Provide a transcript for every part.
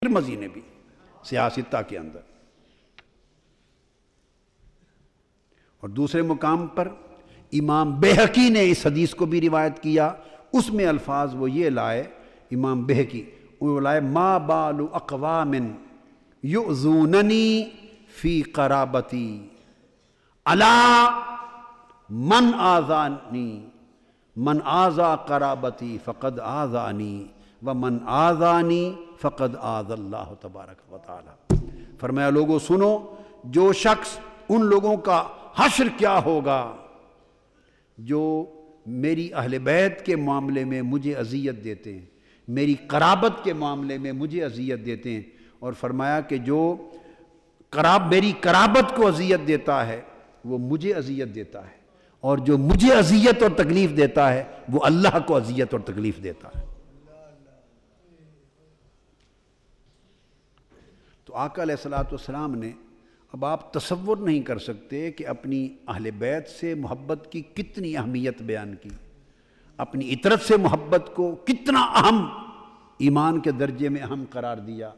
ترمذی نے بھی سیاستہ کے اندر. اور دوسرے مقام پر امام بیہقی نے اس حدیث کو بھی روایت کیا. اس میں الفاظ وہ یہ لائے امام بیہقی، وہ لائے ما بال اقوام یؤذوننی فی قرابتی الا من آذانی من آذا قرابتی فقد آذانی ومن آذانی فقد آذى اللہ تبارک و تعالی. فرمایا لوگوں سنو، جو شخص ان لوگوں کا حشر کیا ہوگا جو میری اہل بیت کے معاملے میں مجھے اذیت دیتے ہیں، میری قرابت کے معاملے میں مجھے اذیت دیتے ہیں. اور فرمایا کہ جو میری قرابت کو اذیت دیتا ہے وہ مجھے اذیت دیتا ہے، اور جو مجھے اذیت اور تکلیف دیتا ہے وہ اللہ کو اذیت اور تکلیف دیتا ہے. تو آقا علیہ الصلوۃ والسلام نے، اب آپ تصور نہیں کر سکتے کہ اپنی اہل بیت سے محبت کی کتنی اہمیت بیان کی، اپنی اطرت سے محبت کو کتنا اہم، ایمان کے درجے میں اہم قرار دیا،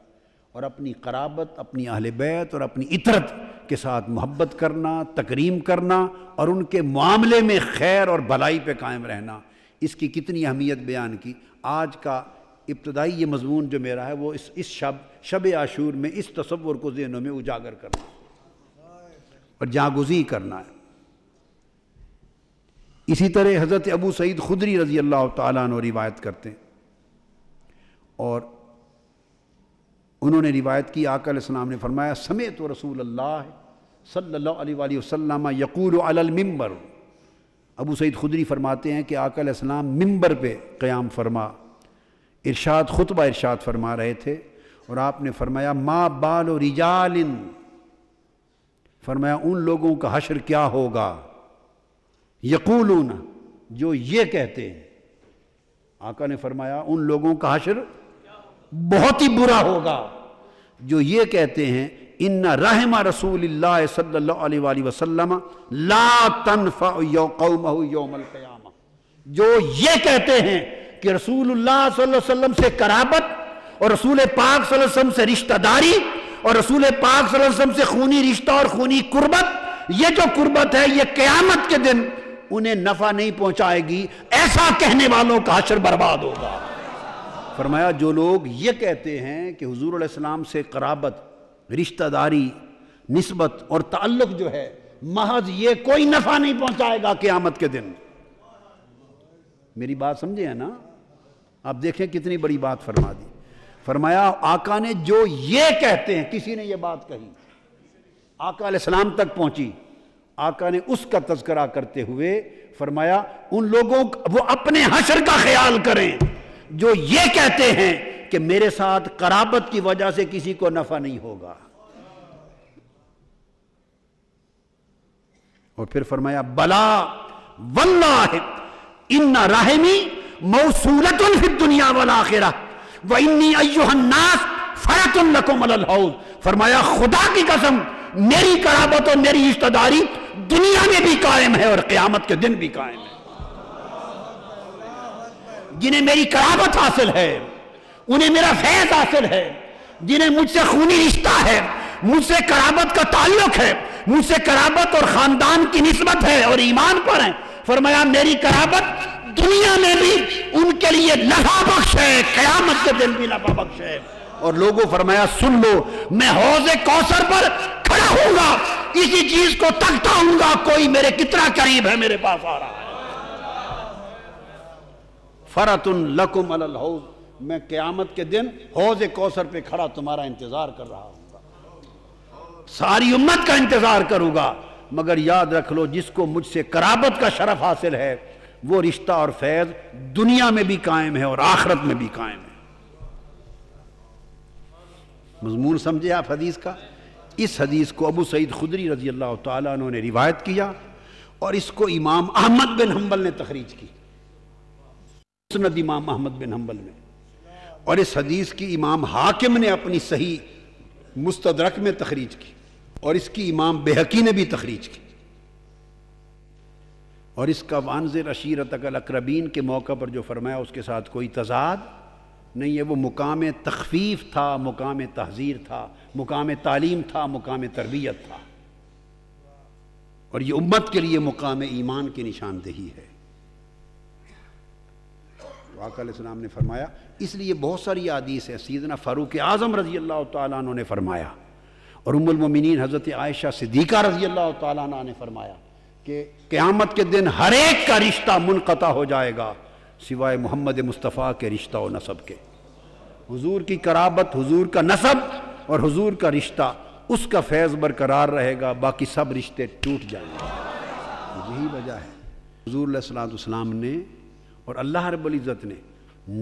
اور اپنی قرابت، اپنی اہل بیت اور اپنی اطرت کے ساتھ محبت کرنا، تکریم کرنا اور ان کے معاملے میں خیر اور بھلائی پہ قائم رہنا، اس کی کتنی اہمیت بیان کی. آج کا ابتدائی یہ مضمون جو میرا ہے وہ اس شب عاشور میں اس تصور کو ذہنوں میں اجاگر کرنا اور جاگزی کرنا ہے. اسی طرح حضرت ابو سعید خدری رضی اللہ تعالیٰ عنہ روایت کرتے ہیں، اور انہوں نے روایت کی، آقا علیہ السلام نے فرمایا سمعت رسول اللہ صلی اللہ علیہ وآلہ وسلم یقول علی المنبر. ابو سعید خدری فرماتے ہیں کہ آقا علیہ السلام منبر پہ قیام فرما خطبہ ارشاد فرما رہے تھے، اور آپ نے فرمایا ما بال رجال، فرمایا ان لوگوں کا حشر کیا ہوگا، یقولون، جو یہ کہتے ہیں. آقا نے فرمایا ان لوگوں کا حشر بہت ہی برا ہوگا جو یہ کہتے ہیں ان رحم رسول اللہ صلی اللہ علیہ وآلہ وسلم لا تنفع قومہ یوم القیامہ، جو یہ کہتے ہیں کہ رسول اللہ صلی اللہ علیہ وسلم سے قرابت اور رسول پاک صلی اللہ علیہ وسلم سے رشتہ داری اور رسول پاک صلی اللہ علیہ وسلم سے خونی رشتہ اور خونی قربت، یہ جو قربت ہے یہ قیامت کے دن انہیں نفع نہیں پہنچائے گی، ایسا کہنے والوں کا حشر برباد ہوگا. فرمایا جو لوگ یہ کہتے ہیں کہ حضور علیہ السلام سے قرابت، رشتہ داری، نسبت اور تعلق جو ہے محض یہ کوئی نفع نہیں پہنچائے گا قیامت کے دن. میری بات سمجھے ہیں نا؟ آپ دیکھیں کتنی بڑی بات فرما دی. فرمایا آقا نے جو یہ کہتے ہیں، کسی نے یہ بات کہی، آقا علیہ السلام تک پہنچی، آقا نے اس کا تذکرہ کرتے ہوئے فرمایا ان لوگوں وہ اپنے حشر کا خیال کریں جو یہ کہتے ہیں کہ میرے ساتھ قرابت کی وجہ سے کسی کو نفع نہیں ہوگا. اور پھر فرمایا بلا واللہ ان رحمی موصولۃ فی الدنیا والآخرہ وانی ایھا الناس فرۃ لکم علی الحوض. فرمایا خدا کی قسم میری قرابت اور میری رشتہ داری دنیا میں بھی قائم ہے اور قیامت کے دن بھی قائم ہے. جنہیں میری قرابت حاصل ہے، انہیں میرا فیض حاصل ہے، جنہیں مجھ سے خونی رشتہ ہے، مجھ سے قرابت کا تعلق ہے، مجھ سے قرابت اور خاندان کی نسبت ہے اور ایمان پر ہیں، فرمایا میری قرابت دنیا میں بھی ان کے لیے نفع بخش ہے، قیامت کے دن بھی نفع بخش ہے. اور لوگوں فرمایا سن لو، میں حوض کوثر پر کھڑا ہوں گا، اسی چیز کو تکتا ہوں گا، کوئی میرے کتنا قریب ہے میرے پاس آ رہا ہے. فرۃ لکم علی الحوض، میں قیامت کے دن حوض کوثر پہ کھڑا تمہارا انتظار کر رہا ہوں گا، ساری امت کا انتظار کروں گا. مگر یاد رکھ لو جس کو مجھ سے قرابت کا شرف حاصل ہے وہ رشتہ اور فیض دنیا میں بھی قائم ہے اور آخرت میں بھی قائم ہے. مضمون سمجھے آپ حدیث کا؟ اس حدیث کو ابو سعید خدری رضی اللہ تعالیٰ عنہ نے روایت کیا، اور اس کو امام احمد بن حنبل نے تخریج کی، مسند امام احمد بن حنبل میں. اور اس حدیث کی امام حاکم نے اپنی صحیح مستدرک میں تخریج کی، اور اس کی امام بیہقی نے بھی تخریج کی. اور اس کا وانذر عشیرتک الاقربین کے موقع پر جو فرمایا اس کے ساتھ کوئی تضاد نہیں، یہ وہ مقام تخفیف تھا، مقام تحذیر تھا، مقام تعلیم تھا، مقام تربیت تھا، اور یہ امت کے لیے مقام ایمان کی نشاندہی ہے۔ تو آقا علیہ السلام نے فرمایا، اس لیے بہت ساری حدیث ہے، سیدنا فاروق اعظم رضی اللہ تعالیٰ عنہ نے فرمایا، اور ام المومنین حضرت عائشہ صدیقہ رضی اللہ تعالیٰ عنہ نے فرمایا کہ قیامت کے دن ہر ایک کا رشتہ منقطع ہو جائے گا سوائے محمد مصطفیٰ کے رشتہ و نسب کے۔ حضور کی قرابت، حضور کا نسب اور حضور کا رشتہ، اس کا فیض برقرار رہے گا، باقی سب رشتے ٹوٹ جائیں گے۔ یہی وجہ ہے حضور علیہ السلام نے اور اللہ رب العزت نے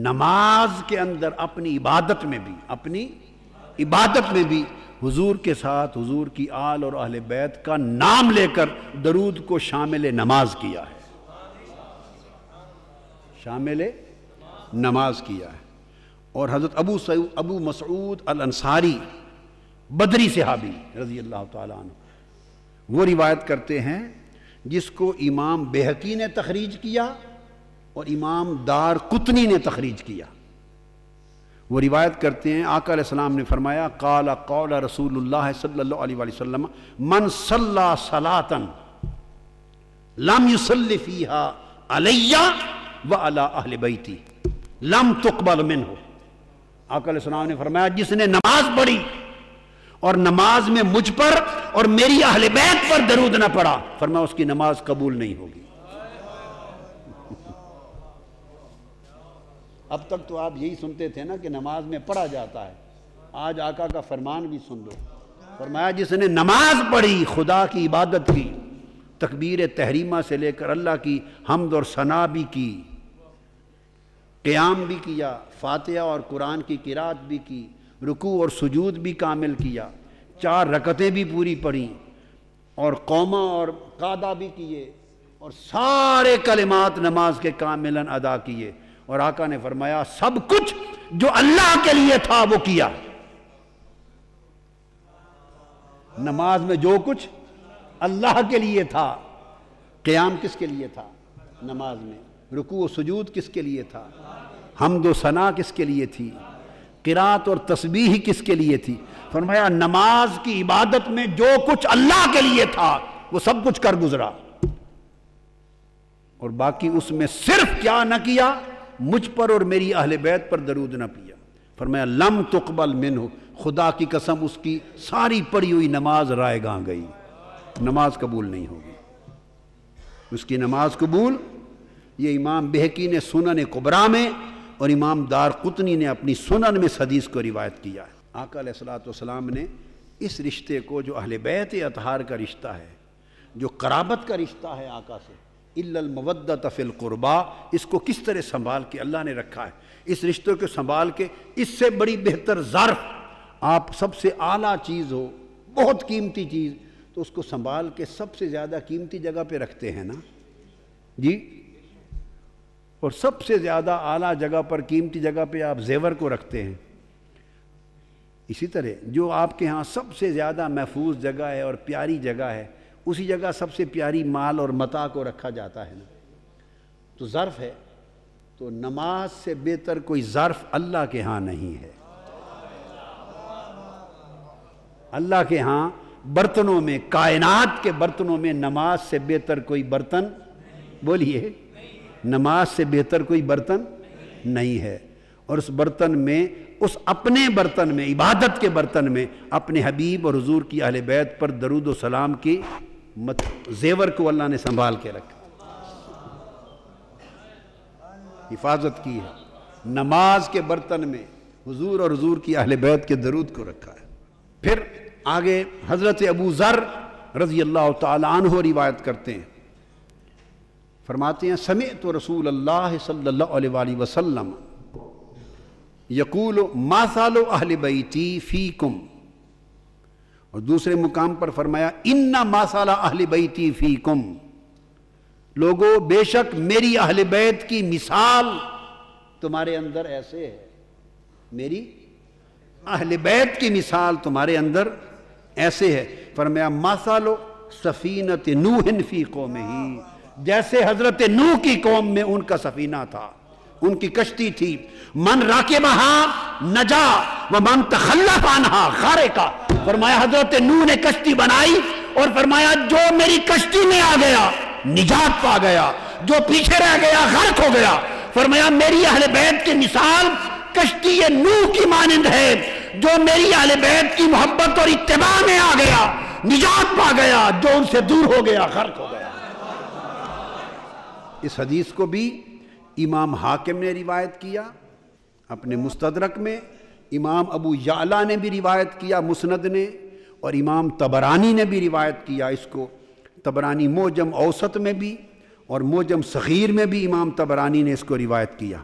نماز کے اندر اپنی عبادت میں بھی حضور کے ساتھ حضور کی آل اور اہل بیت کا نام لے کر درود کو شامل نماز کیا ہے، شامل نماز کیا ہے۔ اور حضرت ابو مسعود الانصاری بدری صحابی رضی اللہ تعالیٰ عنہ، وہ روایت کرتے ہیں جس کو امام بہقی نے تخریج کیا اور امام دار قطنی نے تخریج کیا۔ وہ روایت کرتے ہیں آقا علیہ السلام نے فرمایا، قال رسول اللہ صلی اللہ علیہ وسلم من صلی صلاۃ لم یصلی فیہا علی وعلی اہل بیتی لم تقبل منہ۔ آقا علیہ السلام نے فرمایا، جس نے نماز پڑھی اور نماز میں مجھ پر اور میری اہل بیت پر درود نہ پڑا، فرمایا اس کی نماز قبول نہیں ہوگی۔ اب تک تو آپ یہی سنتے تھے نا کہ نماز میں پڑھا جاتا ہے، آج آقا کا فرمان بھی سن لو۔ فرمایا جس نے نماز پڑھی، خدا کی عبادت کی، تکبیر تحریمہ سے لے کر اللہ کی حمد اور ثنا بھی کی، قیام بھی کیا، فاتحہ اور قرآن کی قرات بھی کی، رکوع اور سجود بھی کامل کیا، 4 رکعتیں بھی پوری پڑھی، اور قومہ اور قادہ بھی کیے، اور سارے کلمات نماز کے کاملاً ادا کیے، اور آقا نے فرمایا سب کچھ جو اللہ کے لیے تھا وہ کیا۔ نماز میں جو کچھ اللہ کے لیے تھا، قیام کس کے لیے تھا؟ نماز میں رکوع و سجود کس کے لیے تھا؟ حمد و ثنا کس کے لیے تھی؟ قرات اور تسبیح کس کے لیے تھی؟ فرمایا نماز کی عبادت میں جو کچھ اللہ کے لیے تھا وہ سب کچھ کر گزرا، اور باقی اس میں صرف کیا نہ کیا؟ مجھ پر اور میری اہل بیت پر درود نہ پیا۔ فرمایا لم تقبل منہ، خدا کی قسم اس کی ساری پڑھی ہوئی نماز رائے گاں گئی، نماز قبول نہیں ہوگی، اس کی نماز قبول۔ یہ امام بہقی نے سنن کبریٰ میں اور امام دار قطنی نے اپنی سنن میں اس حدیث کو روایت کیا ہے۔ آقا علیہ السلام نے اس رشتے کو جو اہل بیت اطہار کا رشتہ ہے، جو قرابت کا رشتہ ہے آقا سے، الا المودۃ فی القربا، اس کو کس طرح سنبھال کے اللہ نے رکھا ہے، اس رشتے کو سنبھال کے، اس سے بڑی بہتر ظرف آپ سب سے اعلیٰ چیز ہو، بہت قیمتی چیز، تو اس کو سنبھال کے سب سے زیادہ قیمتی جگہ پہ رکھتے ہیں نا جی، اور سب سے زیادہ اعلیٰ جگہ پر، قیمتی جگہ پہ آپ زیور کو رکھتے ہیں۔ اسی طرح جو آپ کے ہاں سب سے زیادہ محفوظ جگہ ہے اور پیاری جگہ ہے، اسی جگہ سب سے پیاری مال اور متاع کو رکھا جاتا ہے نا۔ تو ظرف ہے، تو نماز سے بہتر کوئی ظرف اللہ کے ہاں نہیں ہے۔ اللہ کے ہاں برتنوں میں، کائنات کے برتنوں میں نماز سے بہتر کوئی برتن، بولیے، نماز سے بہتر کوئی برتن نہیں ہے۔ اور اس برتن میں، اس اپنے برتن میں، عبادت کے برتن میں، اپنے حبیب اور حضور کی اہل بیت پر درود و سلام کی زیور کو اللہ نے سنبھال کے رکھا، حفاظت کی ہے۔ نماز کے برتن میں حضور اور حضور کی اہل بیت کے درود کو رکھا ہے۔ پھر آگے حضرت ابو ذر رضی اللہ تعالی عنہ روایت کرتے ہیں، فرماتے ہیں سمعت رسول اللہ صلی اللہ علیہ وآلہ وسلم یقول مثل اہل بیتی فیکم، اور دوسرے مقام پر فرمایا ان مثل اہل بیتی فیکم، لوگو بے شک میری اہل بیت کی مثال تمہارے اندر ایسے ہے، میری اہل بیت کی مثال تمہارے اندر ایسے ہے۔ فرمایا مثل سفینۃ نوح فی قومہ، جیسے حضرت نوح کی قوم میں ان کا سفینہ تھا، ان کی کشتی تھی، من راکبہا نجا ومن تخلف عنہا غرقا۔ فرمایا حضرت نوح نے کشتی بنائی اور فرمایا جو میری کشتی میں آ گیا نجات پا گیا، جو پیچھے رہ گیا غرق ہو گیا۔ فرمایا میری اہل بیت کی مثال کشتی نوح کی مانند ہے، جو میری اہل بیت کی محبت اور اتباع میں آ گیا نجات پا گیا، جو ان سے دور ہو گیا غرق ہو گیا۔ اس حدیث کو بھی امام حاکم نے روایت کیا اپنے مستدرک میں، امام ابو یعلا نے بھی روایت کیا مسند نے، اور امام طبرانی نے بھی روایت کیا اس کو۔ طبرانی موجم اوسط میں بھی اور موجم صغیر میں بھی امام طبرانی نے اس کو روایت کیا،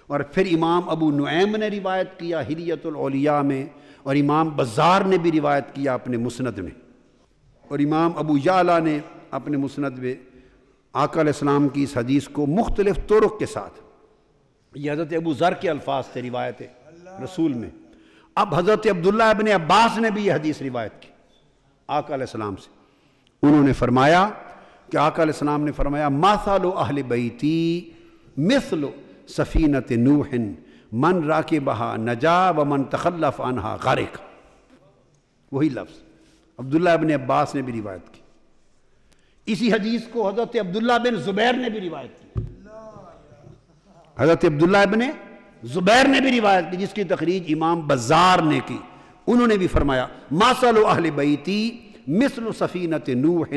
اور پھر امام ابو نعیم نے روایت کیا حلیۃ الاولیاء میں، اور امام بزار نے بھی روایت کیا اپنے مسند میں، اور امام ابو یعلا نے اپنے مسند میں آقا علیہ السلام کی اس حدیث کو مختلف طرق کے ساتھ، یہ حضرت ابو ذر کے الفاظ تھے روایت رسول میں۔ اب حضرت عبداللہ ابن عباس نے بھی یہ حدیث روایت کی آقا علیہ السلام سے، انہوں نے فرمایا کہ آقا علیہ السلام نے فرمایا مثل اہل بیتی مثل سفینۃ نوح من راکبہا نجا ومن تخلف عنہا غرق۔ وہی لفظ عبداللہ ابن عباس نے بھی روایت کی۔ اسی حدیث کو حضرت عبداللہ بن زبیر نے بھی روایت کی، حضرت عبداللہ ابن زبیر نے بھی روایت کی، جس کی تخریج امام بزار نے کی۔ انہوں نے بھی فرمایا مثل اہل بیتی مثل سفینۃ نوح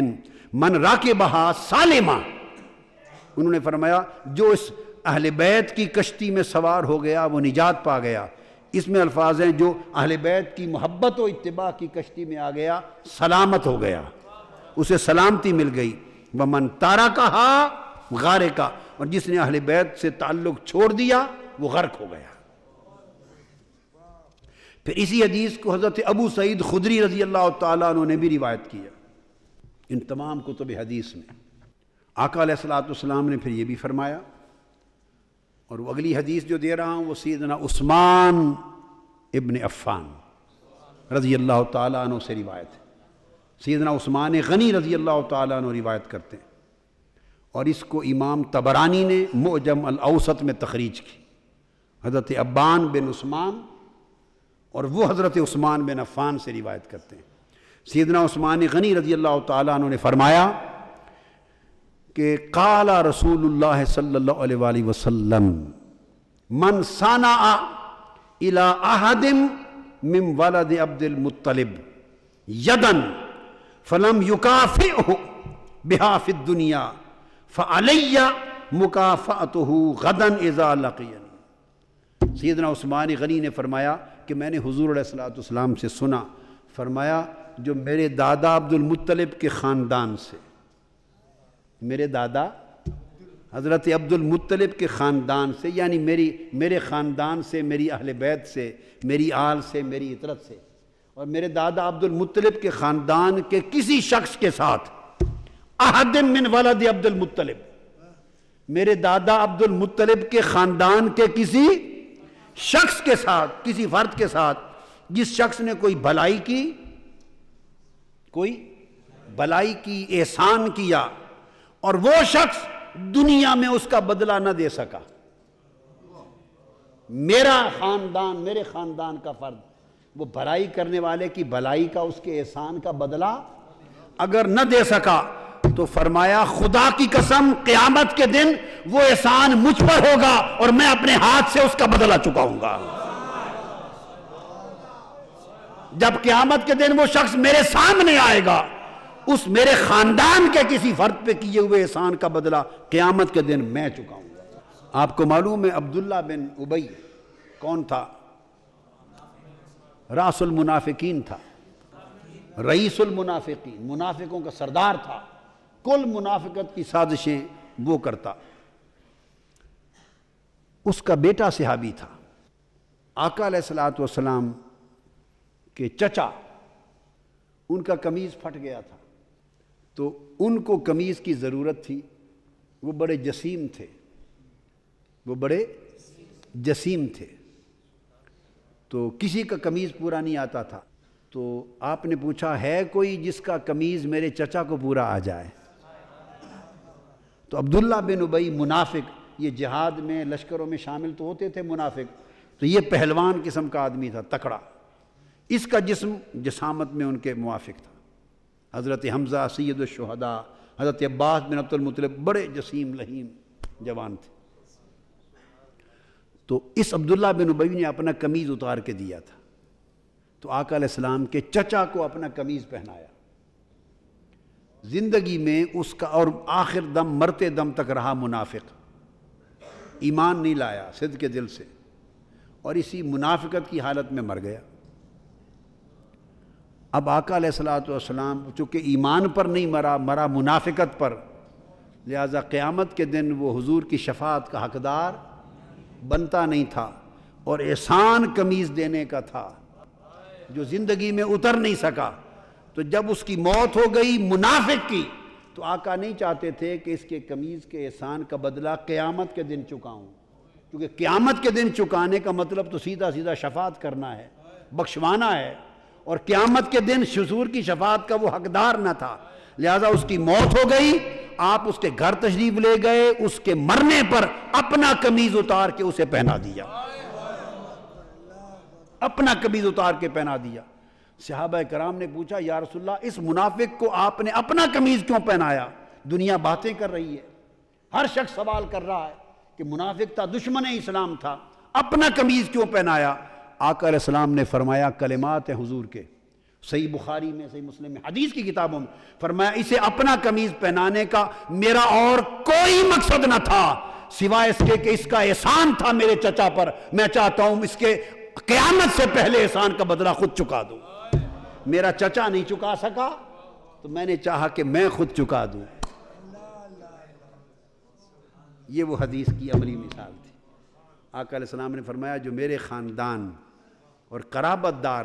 من راکبہا سالما۔ انہوں نے فرمایا جو اس اہل بیت کی کشتی میں سوار ہو گیا وہ نجات پا گیا۔ اس میں الفاظ ہیں جو اہل بیت کی محبت و اتباع کی کشتی میں آ گیا سلامت ہو گیا، اسے سلامتی مل گئی۔ ومن تارکہا غارقا، اور جس نے اہل بیت سے تعلق چھوڑ دیا وہ غرق ہو گیا۔ پھر اسی حدیث کو حضرت ابو سعید خدری رضی اللہ تعالیٰ عنہ نے بھی روایت کیا ان تمام کتب حدیث میں۔ آقا علیہ السلام نے پھر یہ بھی فرمایا، اور وہ اگلی حدیث جو دے رہا ہوں وہ سیدنا عثمان ابن عفان رضی اللہ تعالیٰ عنہ سے روایت ہے۔ سیدنا عثمان غنی رضی اللہ تعالیٰ عنہ روایت کرتے ہیں، اور اس کو امام طبرانی نے معجم الاوسط میں تخریج کی، حضرت ابان بن عثمان، اور وہ حضرت عثمان بن عفان سے روایت کرتے ہیں۔ سیدنا عثمان غنی رضی اللہ تعالیٰ عنہ نے فرمایا کہ قال رسول اللہ صلی اللہ علیہ وآلہ وسلم من صنع الی احد من ولد عبد المطلب یدن فلم یکافئہ بہا فی الدنیا فعلی مکافأتہ غدا اذا لقینی۔ سیدنا عثمان غنی نے فرمایا کہ میں نے حضور علیہ السلام سے سنا، فرمایا جو میرے دادا عبد المطلب کے خاندان سے، میرے دادا حضرت عبد المطلب کے خاندان سے، یعنی میرے خاندان سے، میری اہل بیت سے، میری آل سے، میری اطرت سے، اور میرے دادا عبد المطلب کے خاندان کے کسی شخص کے ساتھ، احد من ولد عبد المطلب، میرے دادا عبد المطلب کے خاندان کے کسی شخص کے ساتھ، کسی فرد کے ساتھ، جس شخص نے کوئی بھلائی کی، احسان کیا، اور وہ شخص دنیا میں اس کا بدلہ نہ دے سکا، میرے خاندان کا فرد وہ بھلائی کرنے والے کی بھلائی کا، اس کے احسان کا بدلہ اگر نہ دے سکا، تو فرمایا خدا کی قسم قیامت کے دن وہ احسان مجھ پر ہوگا اور میں اپنے ہاتھ سے اس کا بدلہ چکاؤں گا۔ جب قیامت کے دن وہ شخص میرے سامنے آئے گا، اس میرے خاندان کے کسی فرد پہ کیے ہوئے احسان کا بدلہ قیامت کے دن میں چکاؤں گا۔ آپ کو معلوم ہے عبداللہ بن ابی کون تھا؟ راس المنافقین تھا، رئیس المنافقین، منافقوں کا سردار تھا، کل منافقت کی سازشیں وہ کرتا۔ اس کا بیٹا صحابی تھا، آقا علیہ السلام کے چچا، ان کا قمیض پھٹ گیا تھا، تو ان کو قمیض کی ضرورت تھی، وہ بڑے جسیم تھے، تو کسی کا قمیض پورا نہیں آتا تھا، تو آپ نے پوچھا ہے کوئی جس کا قمیض میرے چچا کو پورا آ جائے؟ تو عبداللہ بن ابی منافق یہ جہاد میں لشکروں میں شامل تو ہوتے تھے منافق، تو یہ پہلوان قسم کا آدمی تھا، تکڑا، اس کا جسم جسامت میں ان کے موافق تھا۔ حضرت حمزہ سید الشہداء، حضرت عباس بن عبد المطلب بڑے جسیم لحیم جوان تھے۔ تو اس عبداللہ بن ابی نے اپنا قمیض اتار کے دیا تھا، تو آقا علیہ السلام کے چچا کو اپنا قمیض پہنایا۔ زندگی میں اس کا اور آخر دم مرتے دم تک رہا منافق، ایمان نہیں لایا صدق کے دل سے، اور اسی منافقت کی حالت میں مر گیا۔ اب آقا علیہ الصلوۃ والسلام چونکہ ایمان پر نہیں مرا منافقت پر، لہذا قیامت کے دن وہ حضور کی شفاعت کا حقدار بنتا نہیں تھا، اور احسان قمیض دینے کا تھا جو زندگی میں اتر نہیں سکا۔ تو جب اس کی موت ہو گئی منافق کی، تو آقا نہیں چاہتے تھے کہ اس کے قمیض کے احسان کا بدلہ قیامت کے دن چکاؤں، کیونکہ قیامت کے دن چکانے کا مطلب تو سیدھا سیدھا شفاعت کرنا ہے، بخشوانا ہے، اور قیامت کے دن حضور کی شفاعت کا وہ حقدار نہ تھا، لہذا اس کی موت ہو گئی۔ آپ اس کے گھر تشریف لے گئے، اس کے مرنے پر اپنا قمیض اتار کے اسے پہنا دیا، اپنا قمیض اتار کے پہنا دیا۔ صحابہ کرام نے پوچھا یا رسول اللہ، اس منافق کو آپ نے اپنا قمیض کیوں پہنایا؟ دنیا باتیں کر رہی ہے، ہر شخص سوال کر رہا ہے کہ منافق تھا، دشمن اسلام تھا، اپنا قمیض کیوں پہنایا؟ آقا علیہ السلام نے فرمایا، کلمات ہیں حضور کے، صحیح بخاری میں، صحیح مسلم میں، حدیث کی کتابوں میں، فرمایا اسے اپنا قمیض پہنانے کا میرا اور کوئی مقصد نہ تھا سوائے اس کے کہ اس کا احسان تھا میرے چچا پر، میں چاہتا ہوں اس کے قیامت سے پہلے احسان کا بدلہ خود چکا دوں۔ میرا چچا نہیں چکا سکا تو میں نے چاہا کہ میں خود چکا دوں۔ یہ وہ حدیث کی عملی مثال تھی۔ آقا علیہ السلام نے فرمایا جو میرے خاندان اور قرابت دار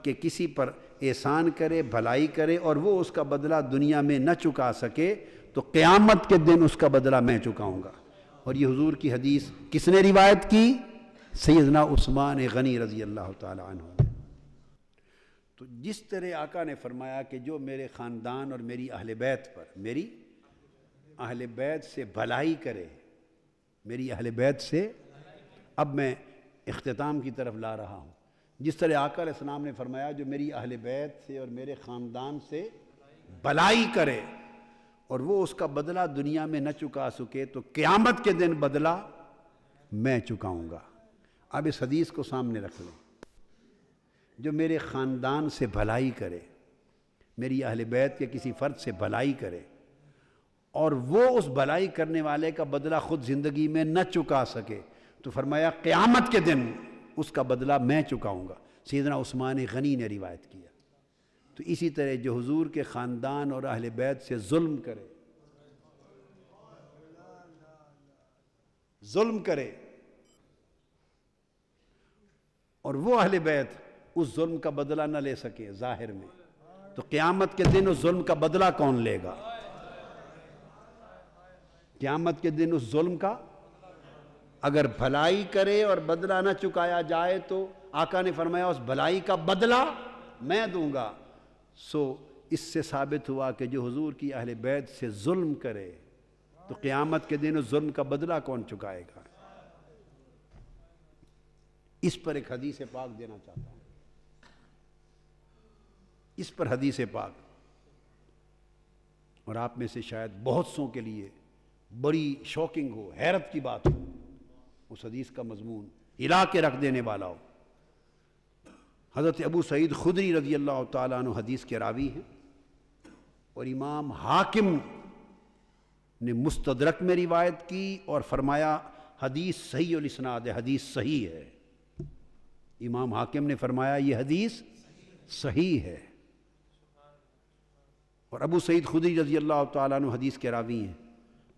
کہ کسی پر احسان کرے، بھلائی کرے، اور وہ اس کا بدلہ دنیا میں نہ چکا سکے، تو قیامت کے دن اس کا بدلہ میں چکاؤں گا۔ اور یہ حضور کی حدیث کس نے روایت کی؟ سیدنا عثمان غنی رضی اللہ تعالی عنہ۔ تو جس طرح آقا نے فرمایا کہ جو میرے خاندان اور میری اہل بیت پر، میری اہل بیت سے بھلائی کرے، میری اہل بیت سے، اب میں اختتام کی طرف لا رہا ہوں، جس طرح آقا علیہ السلام نے فرمایا جو میری اہل بیت سے اور میرے خاندان سے بھلائی کرے اور وہ اس کا بدلہ دنیا میں نہ چکا سکے، تو قیامت کے دن بدلہ میں چکاؤں گا۔ اب اس حدیث کو سامنے رکھ لیں، جو میرے خاندان سے بھلائی کرے، میری اہل بیت کے کسی فرد سے بھلائی کرے، اور وہ اس بھلائی کرنے والے کا بدلہ خود زندگی میں نہ چکا سکے، تو فرمایا قیامت کے دن اس کا بدلہ میں چکاؤں گا۔ سیدنا عثمان غنی نے روایت کیا۔ تو اسی طرح جو حضور کے خاندان اور اہل بیت سے ظلم کرے، اور وہ اہل بیت اس ظلم کا بدلہ نہ لے سکے ظاہر میں، تو قیامت کے دن اس ظلم کا بدلہ کون لے گا؟ قیامت کے دن اس ظلم کا اگر بھلائی کرے اور بدلہ نہ چکایا جائے، تو آقا نے فرمایا اس بھلائی کا بدلہ میں دوں گا۔ سو اس سے ثابت ہوا کہ جو حضور کی اہل بیت سے ظلم کرے، تو قیامت کے دن اس ظلم کا بدلہ کون چکائے گا؟ اس پر ایک حدیث پاک دینا چاہتا ہوں، اس پر حدیث پاک، اور آپ میں سے شاید بہت سوں کے لیے بڑی شوکنگ ہو، حیرت کی بات ہو، اس حدیث کا مضمون ہلا کے رکھ دینے والا ہو۔ حضرت ابو سعید خدری رضی اللہ تعالیٰ عنہ حدیث کے راوی ہیں، اور امام حاکم نے مستدرک میں روایت کی اور فرمایا حدیث صحیح الاسناد ہے، حدیث صحیح ہے۔ امام حاکم نے فرمایا یہ حدیث صحیح ہے۔ اور ابو سعید خدری رضی اللہ تعالیٰ عنہ حدیث کے راوی ہیں۔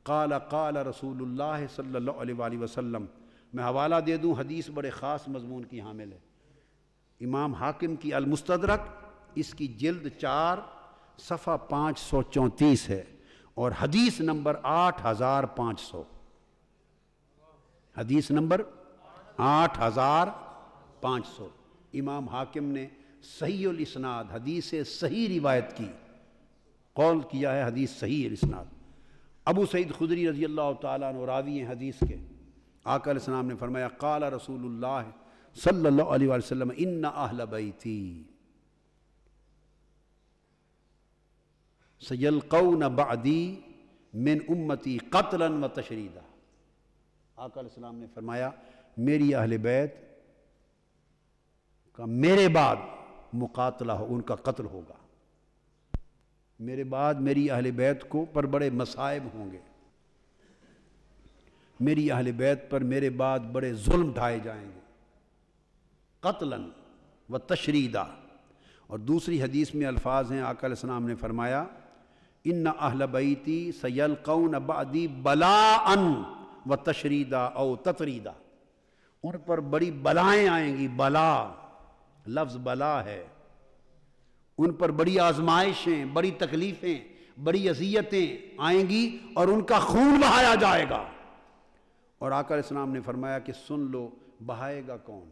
قال قال رسول اللہ صلی اللہ علیہ وآلہ وسلم، میں حوالہ دے دوں، حدیث بڑے خاص مضمون کی حامل ہے۔ امام حاکم کی المستدرک، اس کی جلد 4 صفحہ 534 ہے، اور حدیث نمبر 8500، حدیث نمبر 8500۔ امام حاکم نے صحیح الاسناد، حدیث صحیح روایت کی، قول کیا ہے حدیث صحیح الاسناد۔ ابو سعید خدری رضی اللہ تعالیٰ عنہ راوی ہیں حدیث کے، آقا علیہ السلام نے فرمایا قال رسول اللہ صلی اللہ علیہ وسلم ان اہل بیتی سیلقون بعدی من امتی قتلا و تشریدا۔ آقا علیہ السلام نے فرمایا میری اہل بیت کا میرے بعد مقاتلہ ہو، ان کا قتل ہوگا، میرے بعد میری اہل بیت کو پر بڑے مصائب ہوں گے، میری اہل بیت پر میرے بعد بڑے ظلم ڈھائے جائیں گے، قتلا و تشریدا۔ اور دوسری حدیث میں الفاظ ہیں، آقا علیہ السلام نے فرمایا ان اہل بیتی سیلقون بعدی بلاء و تشریدا او تطریدا، ان پر بڑی بلائیں آئیں گی، بلا لفظ بلا ہے، ان پر بڑی آزمائشیں، بڑی تکلیفیں، بڑی اذیتیں آئیں گی اور ان کا خون بہایا جائے گا۔ اور آقا علیہ السلام نے فرمایا کہ سن لو بہائے گا کون؟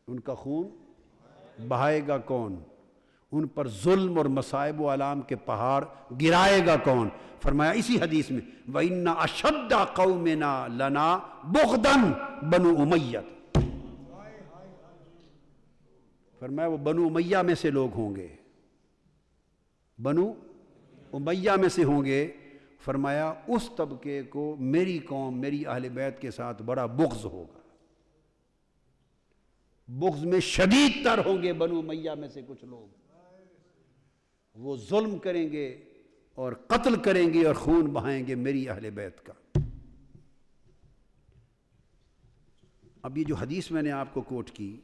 ان کا خون بہائے گا کون؟ ان پر ظلم اور مصائب و آلام کے پہاڑ گرائے گا کون؟ فرمایا اسی حدیث میں وَإِنَّ أَشَدَّ قَوْمِنَا لَنَا بُغْضًا بنو امیت، فرمایا وہ بنو امیہ میں سے لوگ ہوں گے، بنو امیہ میں سے ہوں گے، فرمایا اس طبقے کو میری قوم میری اہل بیت کے ساتھ بڑا بغض ہوگا، بغض میں شدید تر ہوں گے بنو امیہ میں سے کچھ لوگ، وہ ظلم کریں گے اور قتل کریں گے اور خون بہائیں گے میری اہل بیت کا۔ اب یہ جو حدیث میں نے آپ کو کوٹ کی،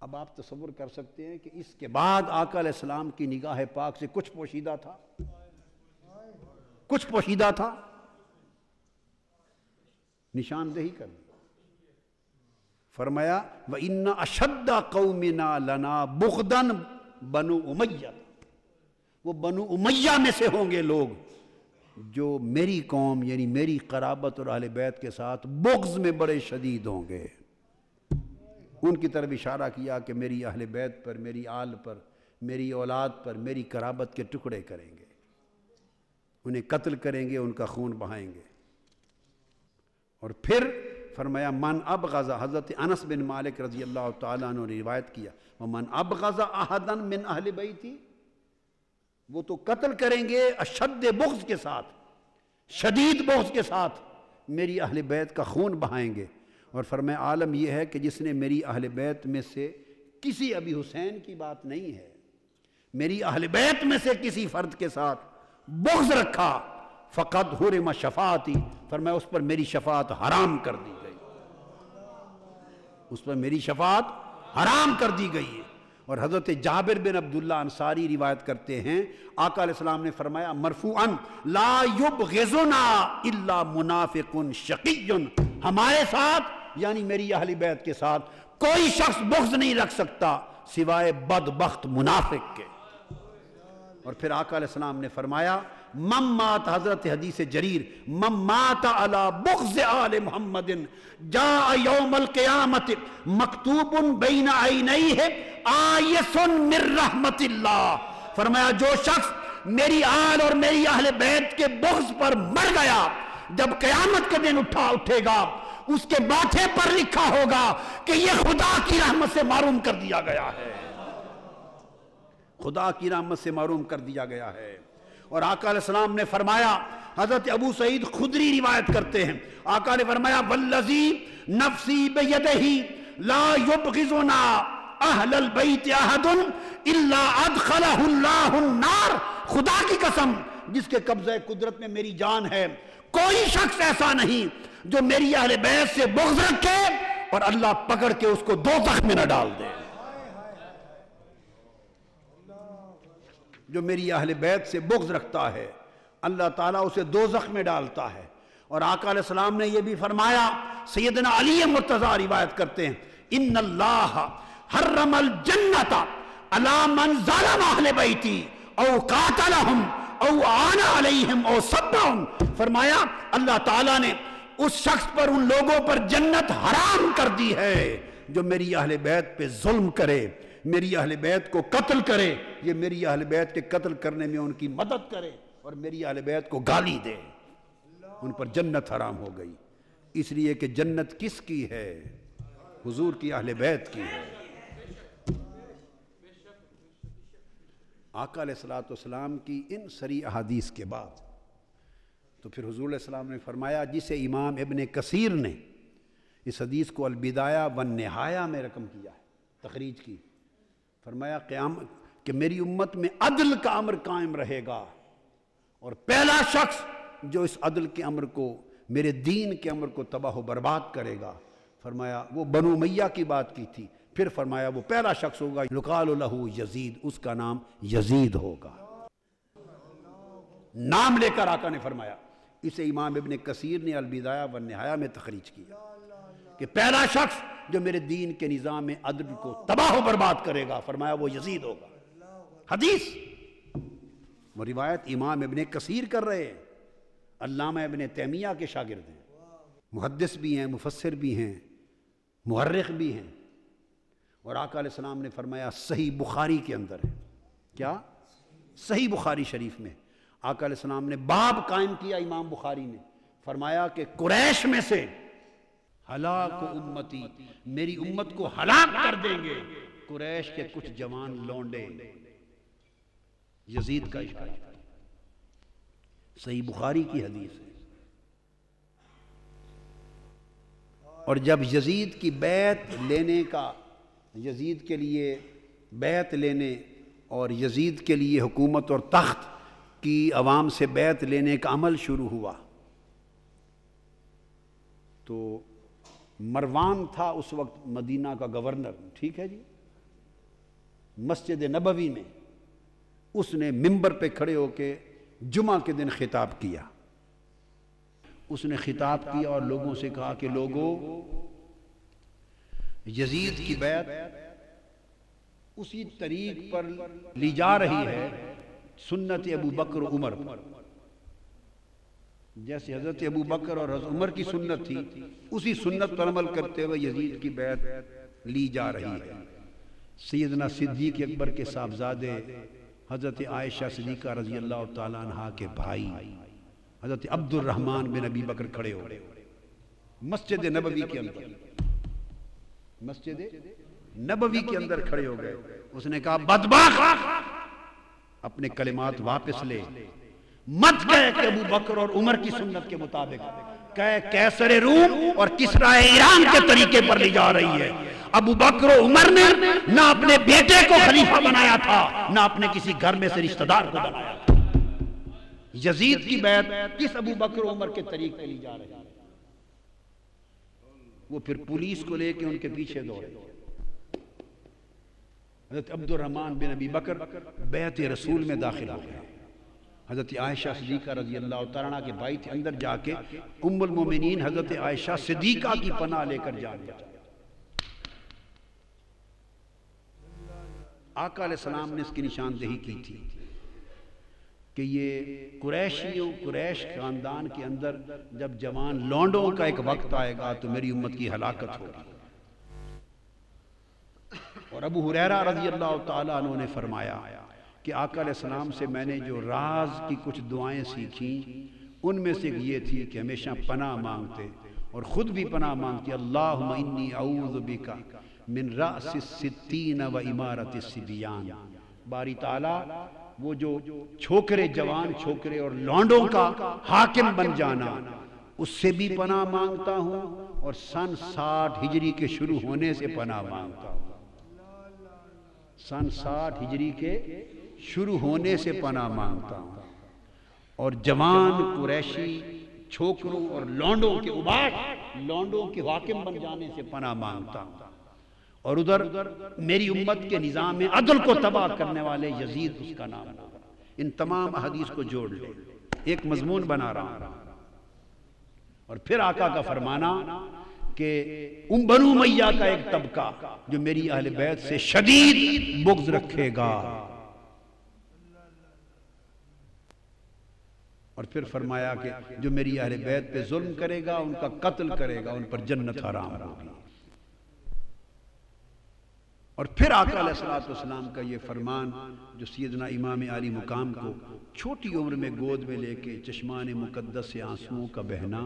اب آپ تصور کر سکتے ہیں کہ اس کے بعد آقا علیہ السلام کی نگاہ پاک سے کچھ پوشیدہ تھا، کچھ پوشیدہ تھا، نشاندہی کر دی، فرمایا وَإِنَّ أَشَدَّ قَوْمِنَا لَنَا بُغْضًا بنو امیہ، وہ بنو امیہ میں سے ہوں گے لوگ جو میری قوم یعنی میری قرابت اور اہل بیت کے ساتھ بغض میں بڑے شدید ہوں گے۔ ان کی طرف اشارہ کیا کہ میری اہل بیت پر، میری آل پر، میری اولاد پر، میری قرابت کے ٹکڑے کریں گے، انہیں قتل کریں گے، ان کا خون بہائیں گے۔ اور پھر فرمایا من ابغض، حضرت انس بن مالک رضی اللہ تعالیٰ عنہ نے روایت کیا ومن ابغض احدا من اہل بیتی، وہ تو قتل کریں گے اشد بغض کے ساتھ، شدید بغض کے ساتھ میری اہل بیت کا خون بہائیں گے۔ اور فرمایا عالم یہ ہے کہ جس نے میری اہل بیت میں سے کسی ابی حسین کی بات نہیں ہے، میری اہل بیت میں سے کسی فرد کے ساتھ بغض رکھا فقد حرم شفاعتی، فرمایا اس پر میری شفاعت حرام کر دی گئی، اس پر میری شفاعت حرام کر دی گئی ہے۔ اور حضرت جابر بن عبداللہ انصاری روایت کرتے ہیں آقا علیہ السلام نے فرمایا مرفوعاً لا یبغضنا الا منافق شقی، ہمارے ساتھ یعنی میری اہل بیت کے ساتھ کوئی شخص بغض نہیں رکھ سکتا سوائے بدبخت منافق کے۔ اور پھر آقا علیہ السلام نے فرمایا من مات، حضرت حدیث جریر، من مات علی بغض آل محمد جاء یوم القیامت مکتوب بین عینیہ آیس من رحمت اللہ، فرمایا جو شخص میری آل اور میری اہل بیت کے بغض پر مر گیا، جب قیامت کے دن اٹھے گا اس کے ماتھے پر لکھا ہوگا کہ یہ خدا کی رحمت سے محروم کر دیا گیا ہے، خدا کی رحمت سے محروم کر دیا گیا ہے۔ اور آقا علیہ السلام نے فرمایا، حضرت ابو سعید خدری روایت کرتے ہیں، آقا نے فرمایا والذی نفسی بیدہ لا یبغضنا اہل البیت احد الا ادخلہ اللہ النار، خدا کی قسم جس کے قبضہ قدرت میں میری جان ہے، کوئی شخص ایسا نہیں جو میری اہل بیت سے بغض رکھے اور اللہ پکڑ کے اس کو دوزخ میں نہ ڈال دے۔ جو میری اہل بیت سے بغض رکھتا ہے اللہ تعالیٰ اسے دوزخ میں ڈالتا ہے۔ اور آقا علیہ السلام نے یہ بھی فرمایا، سیدنا علی مرتضیٰ روایت کرتے ہیں ان اللہ حرم الجنت علی من ظلم اہل بیتی او قاتلہم او آن علیہم او سبہم، فرمایا اللہ تعالیٰ نے اس شخص پر، ان لوگوں پر جنت حرام کر دی ہے جو میری اہل بیت پہ ظلم کرے، میری اہل بیت کو قتل کرے، یہ میری اہل بیت کے قتل کرنے میں ان کی مدد کرے اور میری اہل بیت کو گالی دے، ان پر جنت حرام ہو گئی، اس لیے کہ جنت کس کی ہے؟ حضور کی اہل بیت کی ہے۔ آقا علیہ الصلوۃ والسلام کی ان صریح احادیث کے بعد تو پھر حضور علیہ السلام نے فرمایا، جسے امام ابن کثیر نے اس حدیث کو البدایہ والنہایہ میں رقم کیا ہے، تخریج کی، فرمایا کہ میری امت میں عدل کا امر قائم رہے گا، اور پہلا شخص جو اس عدل کے امر کو، میرے دین کے امر کو تباہ و برباد کرے گا، فرمایا وہ بنو امیہ کی بات کی تھی، پھر فرمایا وہ پہلا شخص ہوگا یقال لہ یزید، اس کا نام یزید ہوگا، نام لے کر آقا نے فرمایا۔ اسے امام ابن کثیر نے البدایہ والنہایہ میں تخریج کیا کہ پہلا شخص جو میرے دین کے نظام میں عدل کو تباہ و برباد کرے گا، فرمایا وہ یزید ہوگا۔ حدیث وہ روایت امام ابن کثیر کر رہے ہیں، علامہ ابن تیمیہ کے شاگرد ہیں، محدث بھی ہیں، مفسر بھی ہیں، مؤرخ بھی ہیں، اور آقا علیہ السلام نے فرمایا صحیح بخاری کے اندر ہے، کیا؟ صحیح بخاری شریف میں آقا علیہ السلام نے باب قائم کیا، امام بخاری نے فرمایا کہ قریش میں سے ہلاک امتی، میری امت کو ہلاک کر دیں گے قریش کے کچھ جوان لونڈے، یزید کا اشارہ، صحیح بخاری کی حدیث ہے۔ اور جب یزید کی بیعت لینے کا، یزید کے لیے بیعت لینے اور یزید کے لیے حکومت اور تخت کی عوام سے بیعت لینے کا عمل شروع ہوا تو مروان تھا اس وقت مدینہ کا گورنر، ٹھیک ہے جی، مسجد نبوی میں اس نے ممبر پہ کھڑے ہو کے جمعہ کے دن خطاب کیا، اس نے خطاب کیا اور لوگوں سے کہا کہ لوگوں، یزید کی بیعت اسی طریق پر لی جا رہی ہے سنت ابو بکر و عمر، جیسے حضرت ابو بکر اور حضرت عمر کی سنت تھی، اسی سنت پر عمل کرتے ہوئے یزید کی بیعت لی جا رہی ہے۔ سیدنا صدیق اکبر کے صاحبزادے حضرت عائشہ صدیقہ رضی اللہ تعالیٰ عنہ کے بھائی حضرت عبد الرحمن بن ابی بکر کھڑے ہو مسجد نبوی کے اندر، مسجد نبوی کے اندر کھڑے ہو گئے۔ اس نے کہا بدبخت، اپنے کلمات واپس لے، مت کہے کہ ابو بکر اور عمر کی سنت کے مطابق، کہے کیسر روم اور کسریٰ ایران کے طریقے پر لی جا رہی ہے۔ ابو بکر و عمر نے نہ اپنے بیٹے کو خلیفہ بنایا تھا، نہ اپنے کسی گھر میں سے رشتہ دار کو بنایا تھا۔ یزید کی بیعت کس ابو بکر و عمر کے طریق پہ لی جا رہی ہے؟ وہ پھر پولیس کو لے کے ان کے پیچھے دوڑے۔ حضرت عبد الرحمن بن ابی بکر بیعت رسول میں داخل ہو گئے۔ حضرت عائشہ صدیقہ رضی اللہ تعالیٰ عنہ کے بھائی تھے، اندر جا کے ام المومنین حضرت عائشہ صدیقہ کی پناہ لے کر جان گئے۔ آقا علیہ السلام نے اس کی نشاندہی کی تھی کہ یہ قریش خاندان کے اندر جب جوان لونڈوں کا ایک وقت آئے گا تو میری امت کی ہلاکت ہوگی۔ اور ابو ہریرہ رضی اللہ تعالیٰ عنہ نے فرمایا کہ آقا علیہ السلام سے میں نے جو راز کی کچھ دعائیں سیکھیں ان میں سے یہ تھی کہ ہمیشہ پناہ مانگتے اور خود بھی پناہ مانگتے، اللہم انی اعوذ بک من رأس الستین و امارت الصبیان، باری تعالیٰ وہ جو چھوکرے، جوان چھوکرے اور لونڈوں کا حاکم بن جانا، اس سے بھی پناہ مانگتا ہوں، اور سن 60 ہجری کے شروع ہونے سے پناہ مانگتا ہوں، سن 60 ہجری کے شروع ہونے سے پناہ مانگتا ہوں، اور جوان قریشی چھوکروں اور لونڈوں کے اباٹ، لونڈوں کے حاکم بن جانے سے پناہ مانگتا ہوں، اور ادھر میری امت کے نظام میں عدل کو تباہ کرنے والے یزید اس کا نام ہوگا۔ ان تمام احادیث کو جوڑ لے، ایک مضمون بنا رہا ہوں۔ اور پھر آقا کا فرمانا کہ بنو امیہ کا ایک طبقہ جو میری اہل بیت سے شدید بغض رکھے گا، اور پھر فرمایا کہ جو میری اہل بیت پہ ظلم کرے گا ان کا قتل کرے گا، ان پر جنت حرام ہوگی۔ اور پھر آقا علیہ السلام کا یہ فرمان جو سیدنا امام علی مقام کو چھوٹی عمر میں گود میں لے کے چشمان مقدس سے آنسوؤں کا بہنا،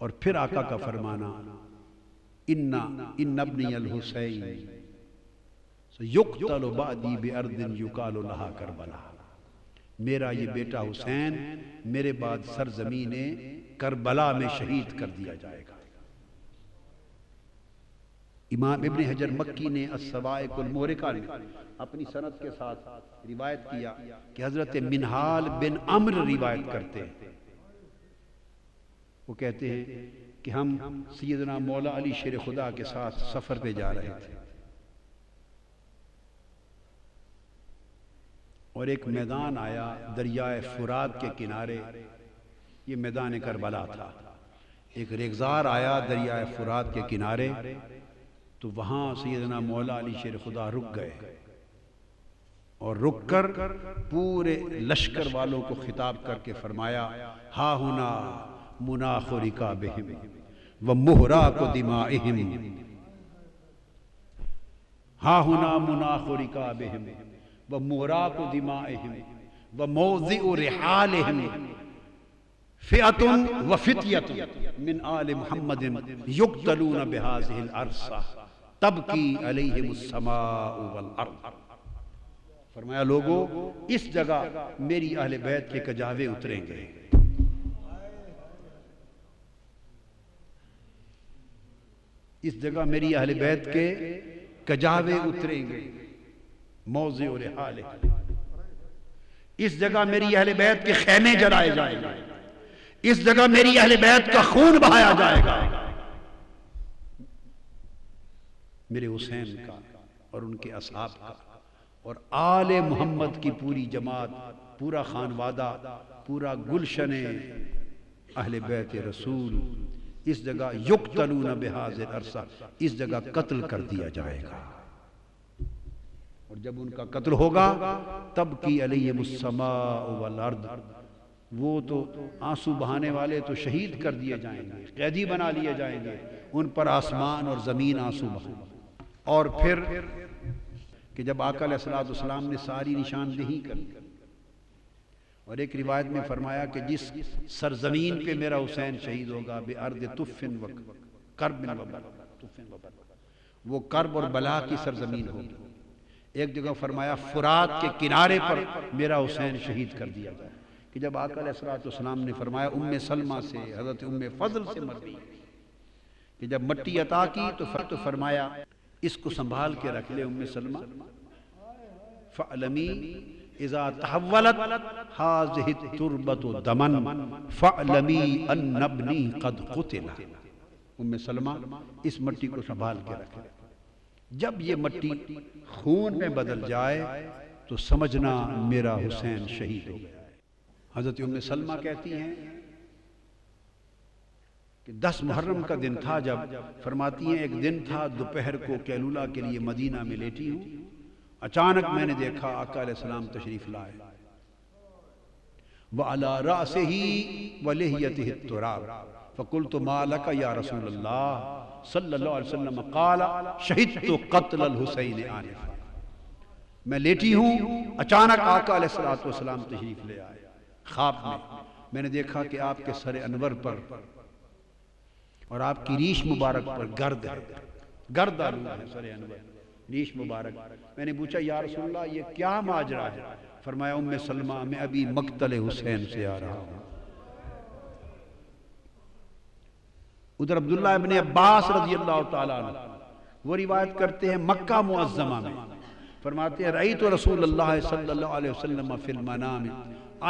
اور پھر آقا کا فرمانا ان ابنی الحسین سیقتل بعدی بارض یقال لہا کربلا، میرا یہ بیٹا حسین میرے بعد سرزمین کربلا میں شہید کر دیا جائے گا۔ امام ابن حجر مکی نے السوائق المورقہ میں اپنی سند کے ساتھ روایت کیا کہ حضرت منہال بن عمر روایت کرتے ہیں، وہ کہتے ہیں کہ ہم سیدنا مولا علی شیر خدا کے ساتھ سفر پہ جا رہے تھے، اور ایک میدان آیا دریائے فرات کے کنارے، یہ میدان کربلا تھا، ایک ریگزار آیا دریائے فرات کے کنارے، تو وہاں سیدنا مولا علی شیر خدا رک گئے، اور رک کر پورے لشکر والوں کو خطاب کر کے فرمایا ہا ہنا مناخ رکابہم ومہراق دمائہم، ہا ہنا مناخ رکابہم ومہراق دمائہم وموضع رحالہم فئۃ وفتیۃ من آل محمد یقتلون بہذہ الارض تبکی علیہم السماء والارض، فرمایا لوگو اس جگہ میری اہل بیت کے کجاوے اتریں گے، اس جگہ میری اہل بیت کے کجاوے اتریں گے، موضع رحال، اس جگہ میری اہل بیت کے خیمے جلائے جائیں گے، اس جگہ میری اہل بیت کا خون بہایا جائے گا، میرے حسین کا اور ان کے اصحاب کا اور آل محمد کی پوری جماعت، پورا خانوادہ، پورا گلشن اہل بیت رسول اس جگہ یقتلون بہذہ الارض، اس جگہ قتل کر دیا جائے گا، اور جب ان کا قتل ہوگا تب کی علیہم السماء والارض، وہ تو آنسو بہانے والے تو شہید کر دیے جائیں گے، قیدی بنا لیے جائیں گے، ان پر آسمان اور زمین آنسو بہائیں گے۔ اور پھر کہ جب آقا علیہ السلام نے ساری نشاندہی کر، اور ایک روایت میں فرمایا کہ جس سرزمین پہ میرا حسین شہید ہوگا بِأَرْضِ طُفٍ وَكَرْبٍ وَبَلَا، وہ کرب اور بلا کی سرزمین ہوگی۔ ایک جگہ فرمایا فرات کے کنارے پر میرا حسین شہید کر دیا جائے، کہ جب آقا علیہ السلام نے فرمایا ام سلمہ سے، حضرت ام فضل سے مروی کہ جب مٹی عطا کی تو فرمایا اس کو سنبھال کے رکھ لے ام سلمہ، فَعْلَمِي اِذَا تَحَوَّلَتْ هَذِهِ التُّرْبَةُ دَمًا فَعْلَمِي أَنَّ ابْنِي قَدْ قُتِلَ، ام سلمہ اس مٹی کو سنبھال کے رکھ لے، جب یہ مٹی خون میں بدل جائے تو سمجھنا میرا حسین شہید ہو گیا۔ حضرت ام سلمہ کہتی ہیں کہ 10 محرم کا دن تھا، جب فرماتی ہیں ایک دن تھا دوپہر کو قیلولہ کے لیے مدینہ میں لیٹی ہوں، اچانک میں نے دیکھا آقا علیہ السلام تشریف لائے، وَعَلَىٰ رَأْسِهِ وَلِحْيَتِهِ التُّرَابُ فَقُلْتُ مَا لَكَ يَا رَسُولَ اللَّهِ صلی اللہ علیہ وسلم، قَالَ شَهِدْتُ قَتْلَ الْحُسَيْنِ آنِفًا، میں لیٹی ہوں، اچانک آقا علیہ السلام تشریف لے آئے، خواب میں نے دیکھا کہ آپ کے سر انور پر اور آپ کی ریش مبارک پر گرد ہے، گرد آلود ہے سر انور، ریش مبارک۔ میں نے پوچھا یا رسول اللہ یہ کیا ماجرا ہے؟ فرمایا ام سلمہ میں ابھی مقتل حسین سے آ رہا ہوں۔ ادھر عبداللہ ابن عباس رضی اللہ تعالیٰ عنہ وہ روایت کرتے ہیں مکہ معظمہ میں، فرماتے ہیں رأیت رسول اللہ صلی اللہ علیہ وسلم فی المنام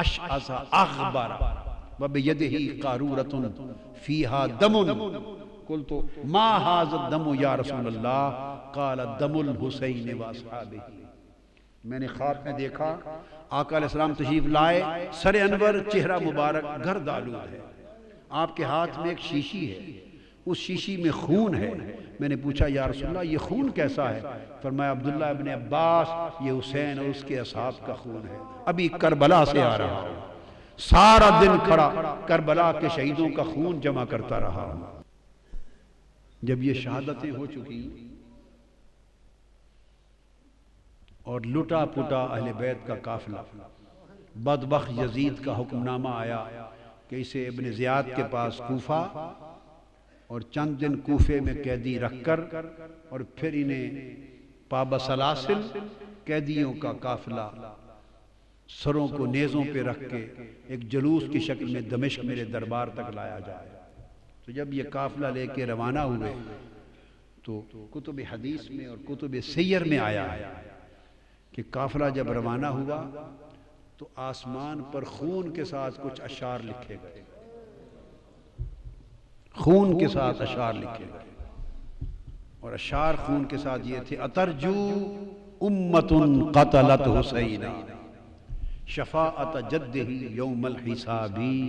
اشعث اغبر وبیدہ قارورۃ فیہا دم، قلت ما ھذا الدم یا رسول اللہ؟ قال دم الحسین واصحابہ۔ میں نے خواب میں دیکھا آقا علیہ السلام تشریف لائے، سر انور چہرہ مبارک گرد آلود ہے، آپ کے ہاتھ میں ایک شیشی ہے، اس شیشی میں خون ہے۔ میں نے پوچھا یا رسول اللہ یہ خون کیسا ہے؟ فرمایا عبداللہ ابن عباس یہ حسین اور اس کے اصحاب کا خون ہے، ابھی کربلا سے آ رہا ہوں، سارا دن کھڑا کربلا کے شہیدوں کا خون جمع کرتا رہا ہوں۔ جب یہ شہادتیں ہو چکی اور لٹا پٹا اہل بیت کا قافلہ، بدبخت یزید کا حکم نامہ آیا کہ اسے ابن زیاد کے پاس کوفہ اور چند دن کوفے میں قیدی رکھ کر اور پھر انہیں پابسلاسل قیدیوں کا قافلہ سروں کو نیزوں پہ رکھ کے ایک جلوس کی شکل میں دمشق میرے دربار تک لایا جائے۔ تو جب یہ قافلہ لے کے روانہ ہوئے تو کتب حدیث میں اور کتب سیر میں آیا ہے کہ قافلہ جب روانہ ہوا تو آسمان پر خون کے ساتھ کچھ اشعار لکھے گئے، خون کے ساتھ اشعار لکھے گئے، اور اشعار خون کے ساتھ یہ تھے: اترجو امت قتلت حسینا شفاعت جدہ یوم الحسابی۔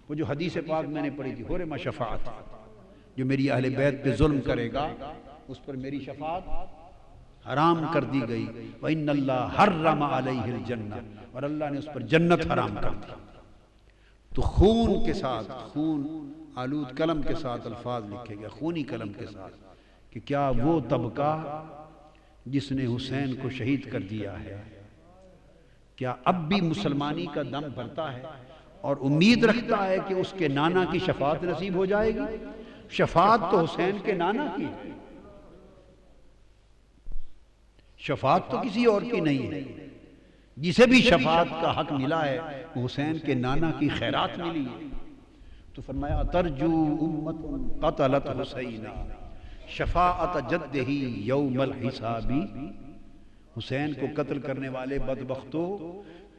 وہ جو حدیث پاک میں نے پڑھی تھی، حرم شفاعت، جو میری اہل بیت پہ ظلم کرے گا اس پر میری شفاعت حرام کر دی گئی۔ وَإِنَّ اللَّهَ حَرَّمَ عَلَيْهِ الْجَنَّةَ، اور اللہ نے اس پر جنت حرام کر دی۔ تو خون کے ساتھ، خون آلود قلم کے ساتھ الفاظ لکھے گئے، خونی قلم کے ساتھ، کہ کیا وہ طبقہ جس نے حسین کو شہید کر دیا ہے کیا اب بھی مسلمانی کا دم بھرتا ہے اور امید رکھتا ہے کہ اس کے نانا کی شفاعت نصیب ہو جائے گی؟ شفاعت تو حسین کے نانا کی ہے، شفاعت تو کسی اور کی نہیں ہے۔ جسے بھی شفاعت کا حق ملا ہے وہ حسین کے نانا کی خیرات ملی ہے۔ تو فرمایا ترجو امت قتلت حسینا شفاعت جدہ یوم الحسابی، حسین کو قتل کرنے والے بدبختوں،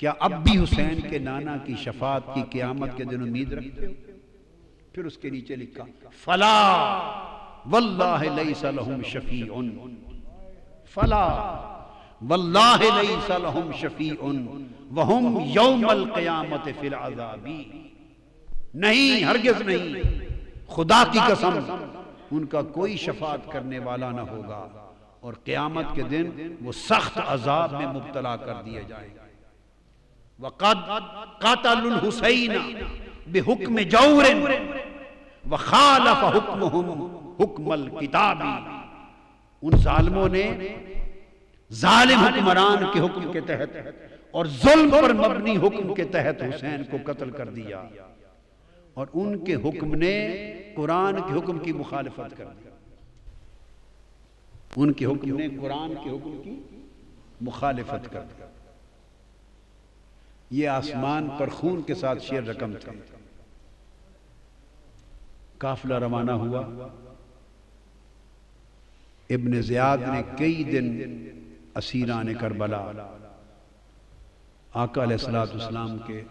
کیا اب بھی حسین کے نانا کی شفاعت کی قیامت کے دن امید رکھتے ہو؟ پھر اس کے نیچے لکھا فلا واللہ لیس لہم شفیع، فلا واللہ لیس لہم شفیع وہم یوم القیامت فی العذاب، نہیں، ہرگز نہیں، خدا کی قسم ان کا کوئی شفاعت کرنے والا نہ ہوگا اور قیامت کے دن وہ سخت عذاب میں مبتلا کر دیے جائیں گے۔ وَقَدْ قَتَلُوا الْحُسَيْنَ بِحُکْمِ جَوْرٍ وَخَالَفَ حُکْمُهُمْ حُکْمَ الْکِتَابِ، ان ظالموں نے ظالم حکمران کے حکم کے تحت اور ظلم پر مبنی حکم کے تحت حسین کو قتل کر دیا، اور ان کے حکم نے قرآن کے حکم کی مخالفت کر دی، ان کے حکم نے قرآن کے حکم کی مخالفت کر دی۔ یہ آسمان پر خون کے ساتھ شیر رقم تھے۔ قافلہ روانہ ہوا، ابن زیاد نے کئی دن اسیران کربلا آقا علیہ السلام کے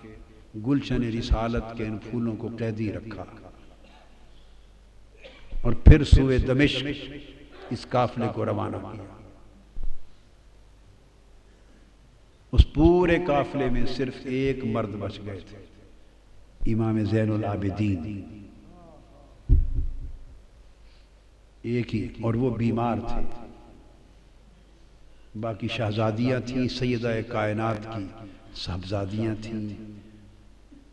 گلشن رسالت کے ان پھولوں کو قیدی رکھا، اور پھر سوئے دمشق اس قافلے کو روانہ کیا۔ اس پورے قافلے میں صرف ایک مرد بچ گئے تھے، امام زین العابدین، ایک ہی، اور وہ بیمار تھے۔ باقی شہزادیاں تھیں، سیدہ کائنات کی صاحبزادیاں تھیں،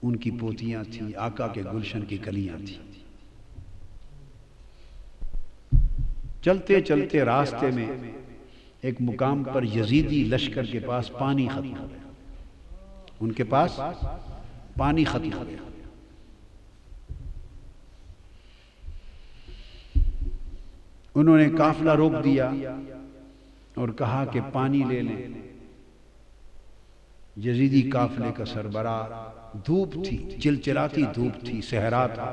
ان کی پوتیاں تھیں، آقا کے گلشن کی کلیاں تھیں۔ چلتے چلتے راستے میں ایک مقام پر یزیدی لشکر کے پاس پانی ختم ہو گیا، ان کے پاس پانی ختم ہو گیا۔ انہوں نے قافلہ روک دیا اور کہا کہ پانی لے لیں۔ یزیدی قافلے کا سربراہ، دھوپ تھی، چلچلاتی دھوپ تھی، صحرا تھا،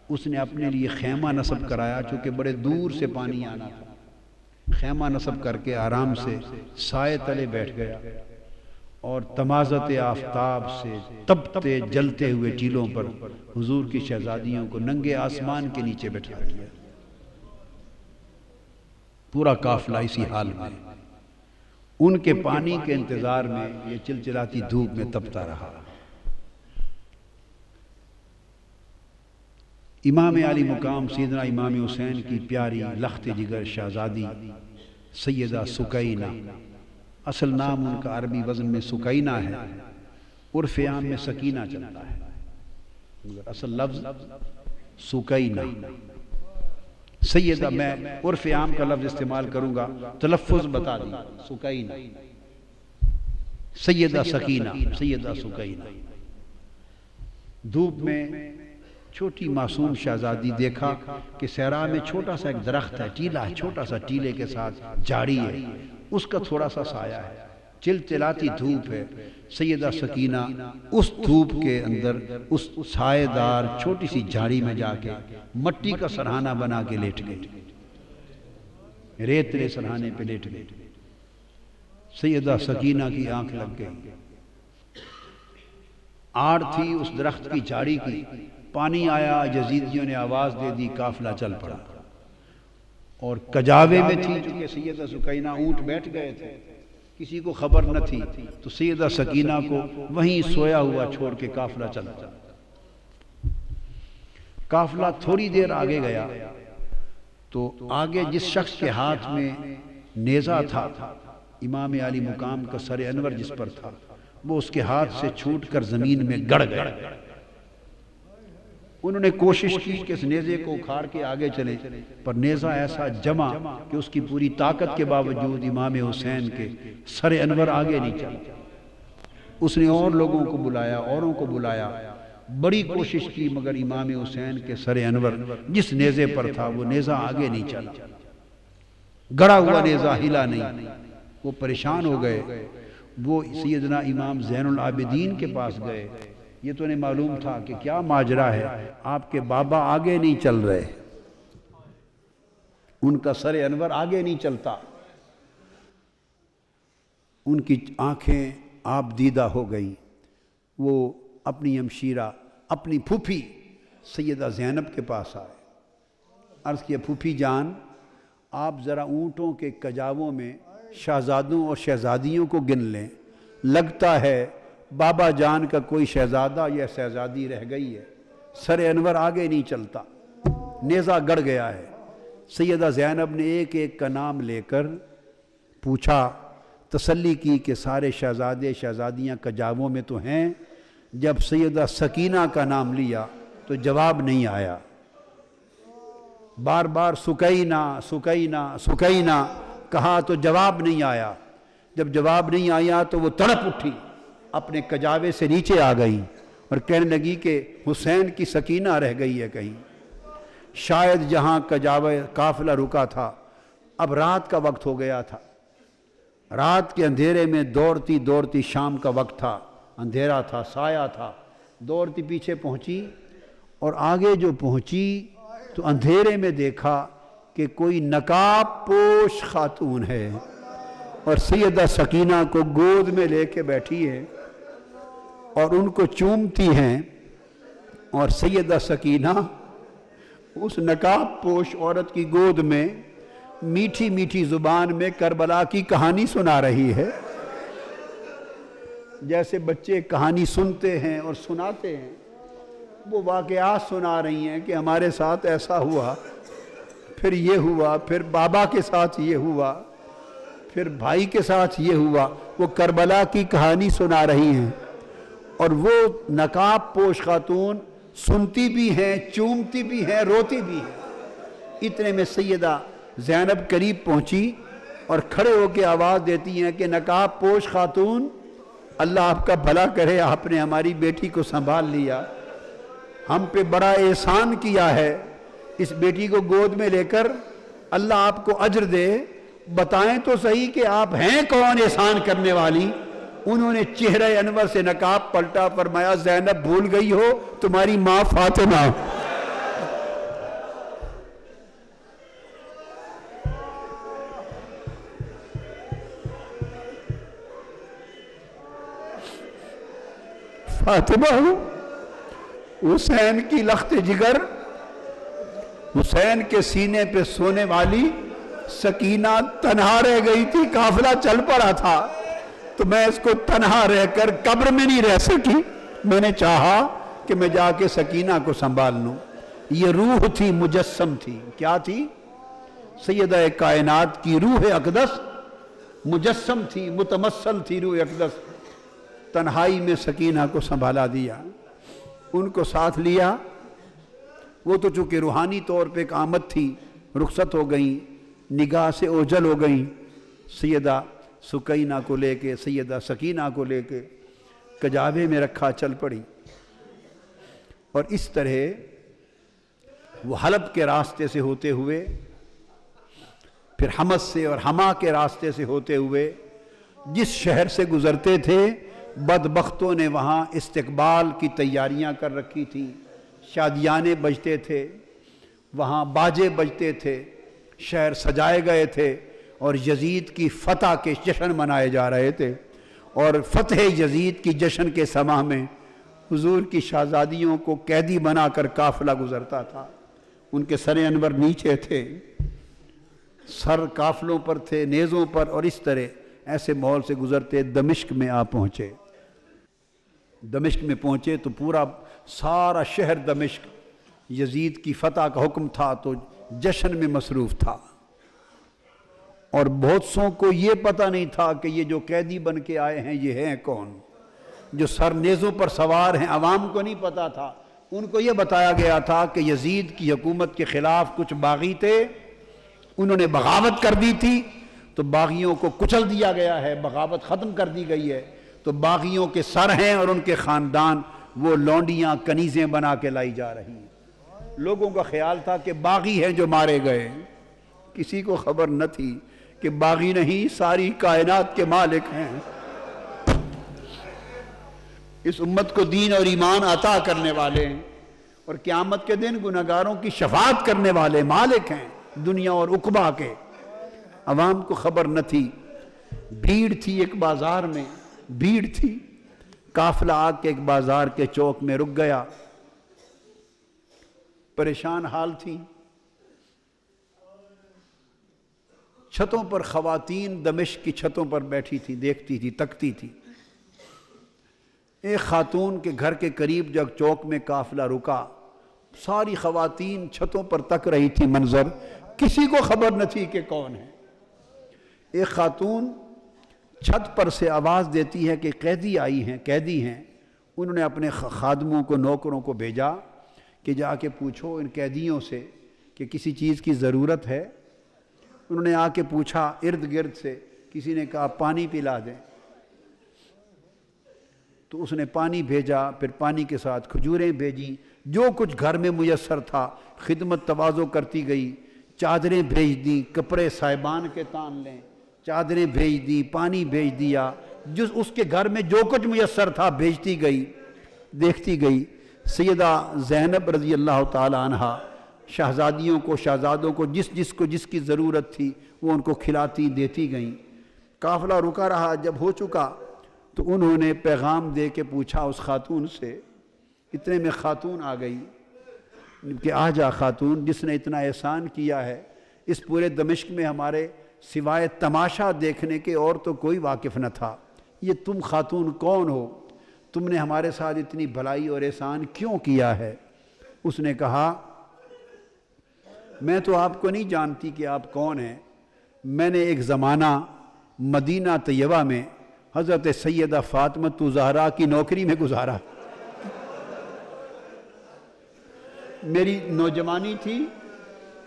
اس نے اپنے لیے خیمہ نصب کرایا، چونکہ بڑے دور سے پانی آنا تھا۔ خیمہ نصب کر کے آرام سے سائے تلے بیٹھ گیا اور تمازت آفتاب سے تپتے جلتے ہوئے ٹیلوں پر حضور کی شہزادیوں کو ننگے آسمان کے نیچے بیٹھا دیا۔ پورا قافلہ اسی حال میں، ان کے پانی کے انتظار میں یہ چلچلاتی دھوپ میں تپتا رہا۔ امام علی مقام سیدنا امام حسین کی پیاری لخت جگر شہزادی سیدہ سکینہ، اصل نام ان کا عربی وزن میں سکینہ ہے، عرف عام میں سکینہ چلتا ہے، مگر اصل لفظ سکینہ، سیدہ، میں عرف عام کا لفظ استعمال کروں گا، تلفظ بتا دی، سکینہ، سیدہ سکینہ، سیدہ سکینہ۔ دھوپ میں چھوٹی معصوم شہزادی دیکھا کہ صحرا میں چھوٹا سا ایک درخت ہے، ٹیلا ہے، چھوٹا سا ٹیلے کے ساتھ جھاڑی ہے، اس کا تھوڑا سا سایہ ہے، چلچلاتی دھوپ ہے۔ سیدہ سکینہ اس دھوپ کے اندر اس سائے دار چھوٹی سی جھاڑی میں جا کے مٹی کا سرہانہ بنا کے لیٹ گئی، ریتلے سرہانے پہ لیٹ گئی۔ سیدہ سکینہ کی آنکھ لگ گئی، آڑ تھی اس درخت کی جھاڑی کی، پانی آیا، یزیدیوں نے آواز دے دی، قافلہ چل پڑا۔ اور کجاوے میں تھی چونکہ سیدہ سکینہ، اونٹ بیٹھ گئے تھے، کسی کو خبر نہ تھی، تو سیدہ سکینہ کو وہیں سویا ہوا چھوڑ کے قافلہ چلا۔ قافلہ تھوڑی دیر آگے گیا تو آگے جس شخص کے ہاتھ میں نیزہ تھا، امام عالی مقام کا سر انور جس پر تھا، وہ اس کے ہاتھ سے چھوٹ کر زمین میں گڑ گئے۔ انہوں نے کوشش کی کہ اس نیزے کو اکھاڑ کے آگے چلے، پر نیزہ ایسا جمع کہ اس کی پوری طاقت کے باوجود امام حسین کے سر انور آگے نہیں چلا۔ اس نے اور لوگوں کو بلایا، اوروں کو بلایا، بڑی کوشش کی، مگر امام حسین کے سر انور جس نیزے پر تھا وہ نیزہ آگے نہیں چلا، گڑا ہوا نیزہ ہلا نہیں۔ وہ پریشان ہو گئے، وہ سیدنا امام زین العابدین کے پاس گئے۔ یہ تو انہیں معلوم تھا کہ کیا ماجرا ہے، آپ کے بابا آگے نہیں چل رہے، ان کا سر انور آگے نہیں چلتا۔ ان کی آنکھیں آپ دیدہ ہو گئیں۔ وہ اپنی ہمشیرہ، اپنی پھوپھی سیدہ زینب کے پاس آئے، عرض کیا پھوپھی جان، آپ ذرا اونٹوں کے کجاووں میں شہزادوں اور شہزادیوں کو گن لیں، لگتا ہے بابا جان کا کوئی شہزادہ یا شہزادی رہ گئی ہے، سر انور آگے نہیں چلتا، نیزہ گڑ گیا ہے۔ سیدہ زینب نے ایک ایک کا نام لے کر پوچھا، تسلی کی کہ سارے شہزادے شہزادیاں کجاووں میں تو ہیں۔ جب سیدہ سکینہ کا نام لیا تو جواب نہیں آیا، بار بار سکینہ سکینہ سکینہ کہا تو جواب نہیں آیا۔ جب جواب نہیں آیا تو وہ تڑپ اٹھی، اپنے کجاوے سے نیچے آ گئی اور کہنے لگی کہ حسین کی سکینہ رہ گئی ہے کہیں۔ شاید جہاں کجاوے قافلہ رکا تھا، اب رات کا وقت ہو گیا تھا، رات کے اندھیرے میں دوڑتی دوڑتی، شام کا وقت تھا، اندھیرا تھا، سایہ تھا، دوڑتی پیچھے پہنچی، اور آگے جو پہنچی تو اندھیرے میں دیکھا کہ کوئی نقاب پوش خاتون ہے اور سیدہ سکینہ کو گود میں لے کے بیٹھی ہے اور ان کو چومتی ہیں، اور سیدہ سکینہ اس نقاب پوش عورت کی گود میں میٹھی میٹھی زبان میں کربلا کی کہانی سنا رہی ہے، جیسے بچے کہانی سنتے ہیں اور سناتے ہیں۔ وہ واقعات سنا رہی ہیں کہ ہمارے ساتھ ایسا ہوا، پھر یہ ہوا، پھر بابا کے ساتھ یہ ہوا، پھر بھائی کے ساتھ یہ ہوا۔ وہ کربلا کی کہانی سنا رہی ہیں، اور وہ نقاب پوش خاتون سنتی بھی ہیں، چومتی بھی ہیں، روتی بھی ہیں۔ اتنے میں سیدہ زینب قریب پہنچی اور کھڑے ہو کے آواز دیتی ہیں کہ نقاب پوش خاتون، اللہ آپ کا بھلا کرے، آپ نے ہماری بیٹی کو سنبھال لیا، ہم پہ بڑا احسان کیا ہے، اس بیٹی کو گود میں لے کر، اللہ آپ کو اجر دے، بتائیں تو صحیح کہ آپ ہیں کون احسان کرنے والی۔ انہوں نے چہرہ انور سے نقاب پلٹا، فرمایا زینب بھول گئی ہو تمہاری ماں فاطمہ۔ فاطمہ حسین کی لخت جگر، حسین کے سینے پہ سونے والی سکینہ تنہا رہ گئی تھی، قافلہ چل پڑا تھا، تو میں اس کو تنہا رہ کر قبر میں نہیں رہ سکی، میں نے چاہا کہ میں جا کے سکینہ کو سنبھال لوں۔ یہ روح تھی، مجسم تھی، کیا تھی؟ سیدہ کائنات کی روح اقدس مجسم تھی، متمثل تھی روح اقدس۔ تنہائی میں سکینہ کو سنبھالا دیا، ان کو ساتھ لیا۔ وہ تو چونکہ روحانی طور پہ ایک آمد تھی، رخصت ہو گئیں، نگاہ سے اوجھل ہو گئیں، سیدہ سکینہ کو لے کے، سیدہ سکینہ کو لے کے کجاوے میں رکھا چل پڑی۔ اور اس طرح وہ حلب کے راستے سے ہوتے ہوئے، پھر حمص سے اور حما کے راستے سے ہوتے ہوئے جس شہر سے گزرتے تھے، بدبختوں نے وہاں استقبال کی تیاریاں کر رکھی تھیں، شادیانے بجتے تھے، وہاں باجے بجتے تھے، شہر سجائے گئے تھے، اور یزید کی فتح کے جشن منائے جا رہے تھے۔ اور فتح یزید کی جشن کے سماں میں حضور کی شہزادیوں کو قیدی بنا کر قافلہ گزرتا تھا، ان کے سر انور نیچے تھے، سر قافلوں پر تھے، نیزوں پر، اور اس طرح ایسے ماحول سے گزرتے دمشق میں آ پہنچے۔ دمشق میں پہنچے تو پورا سارا شہر دمشق یزید کی فتح کا حکم تھا تو جشن میں مصروف تھا، اور بہت سوں کو یہ پتہ نہیں تھا کہ یہ جو قیدی بن کے آئے ہیں یہ ہیں کون، جو سر نیزوں پر سوار ہیں عوام کو نہیں پتہ تھا۔ ان کو یہ بتایا گیا تھا کہ یزید کی حکومت کے خلاف کچھ باغی تھے، انہوں نے بغاوت کر دی تھی، تو باغیوں کو کچل دیا گیا ہے، بغاوت ختم کر دی گئی ہے، تو باغیوں کے سر ہیں اور ان کے خاندان وہ لونڈیاں کنیزیں بنا کے لائی جا رہی ہیں۔ لوگوں کا خیال تھا کہ باغی ہیں جو مارے گئے، کسی کو خبر نہ تھی کہ باغی نہیں، ساری کائنات کے مالک ہیں، اس امت کو دین اور ایمان عطا کرنے والے ہیں، اور قیامت کے دن گنہگاروں کی شفاعت کرنے والے مالک ہیں دنیا اور عقبہ کے۔ عوام کو خبر نہ تھی، بھیڑ تھی ایک بازار میں، بھیڑ تھی، قافلہ آ کے ایک بازار کے چوک میں رک گیا، پریشان حال تھی، چھتوں پر خواتین دمشق کی چھتوں پر بیٹھی تھی، دیکھتی تھی، تکتی تھی۔ ایک خاتون کے گھر کے قریب جب چوک میں قافلہ رکا، ساری خواتین چھتوں پر تک رہی تھی منظر، کسی کو خبر نہ تھی کہ کون ہے۔ ایک خاتون چھت پر سے آواز دیتی ہے کہ قیدی آئی ہیں، قیدی ہیں۔ انہوں نے اپنے خادموں کو، نوکروں کو بھیجا کہ جا کے پوچھو ان قیدیوں سے کہ کسی چیز کی ضرورت ہے۔ انہوں نے آ کے پوچھا ارد گرد سے، کسی نے کہا پانی پلا دیں، تو اس نے پانی بھیجا، پھر پانی کے ساتھ کھجوریں بھیجیں، جو کچھ گھر میں میسر تھا، خدمت تواضع کرتی گئی، چادریں بھیج دیں، کپڑے صاحبان کے تان لیں، چادریں بھیج دی، پانی بھیج دیا، جس اس کے گھر میں جو کچھ میسر تھا بھیجتی گئی، دیکھتی گئی۔ سیدہ زینب رضی اللہ تعالی عنہ شہزادیوں کو، شہزادوں کو جس کی ضرورت تھی وہ ان کو کھلاتی دیتی گئیں۔ قافلہ رکا رہا، جب ہو چکا تو انہوں نے پیغام دے کے پوچھا اس خاتون سے، اتنے میں خاتون آ گئی کہ آ جا خاتون، جس نے اتنا احسان کیا ہے، اس پورے دمشق میں ہمارے سوائے تماشا دیکھنے کے اور تو کوئی واقف نہ تھا، یہ تم خاتون کون ہو؟ تم نے ہمارے ساتھ اتنی بھلائی اور احسان کیوں کیا ہے؟ اس نے کہا میں تو آپ کو نہیں جانتی کہ آپ کون ہیں، میں نے ایک زمانہ مدینہ طیبہ میں حضرت سیدہ فاطمہ الزہرا کی نوکری میں گزارا، میری نوجوانی تھی،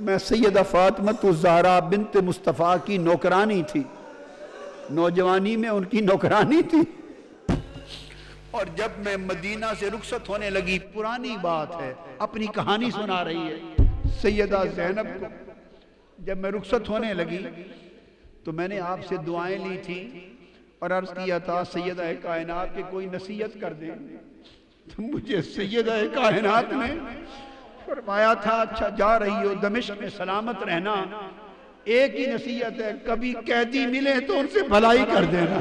میں سیدہ فاطمہ الزہرا بنت مصطفیٰ کی نوکرانی تھی، نوجوانی میں ان کی نوکرانی تھی، اور جب میں مدینہ سے رخصت ہونے لگی، پرانی بات ہے، اپنی کہانی سنا رہی ہے سیدہ زینب کو، جب میں رخصت ہونے لگی تو میں نے آپ سے دعائیں لی تھی اور عرض کیا تھا سیدہ کائنات کے کوئی نصیحت کر دیں، تو مجھے سیدہ کائنات نے فرمایا تھا اچھا جا رہی ہو دمشق میں سلامت رہنا، ایک ہی نصیحت ہے، کبھی قیدی ملے تو ان سے بھلائی کر دینا۔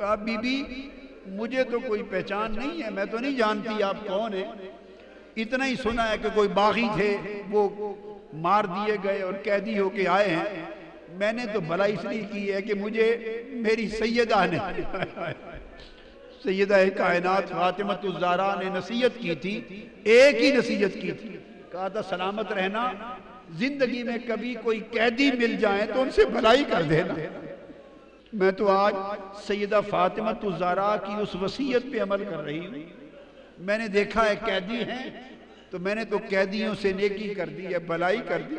آپ بی بی مجھے تو کوئی پہچان نہیں ہے، میں تو نہیں جانتی آپ کون ہیں، اتنا ہی سنا ہے کہ کوئی باغی تھے وہ مار دیے گئے اور قیدی ہو کے آئے ہیں، میں نے تو بھلائی اس لیے کی ہے کہ مجھے میری سیدہ نے، سیدہ کائنات فاطمہ الزہرا نے نصیحت کی تھی، ایک ہی نصیحت کی تھی، کہا تھا سلامت رہنا، زندگی میں کبھی کوئی قیدی مل جائیں تو ان سے بھلائی کر دینا۔ میں تو آج سیدہ فاطمہ الزہرا کی اس وصیت پہ عمل کر رہی ہوں. میں نے دیکھا ہے قیدی ہیں تو میں نے تو قیدیوں سے نیکی کر دی ہے، بھلائی کر دی.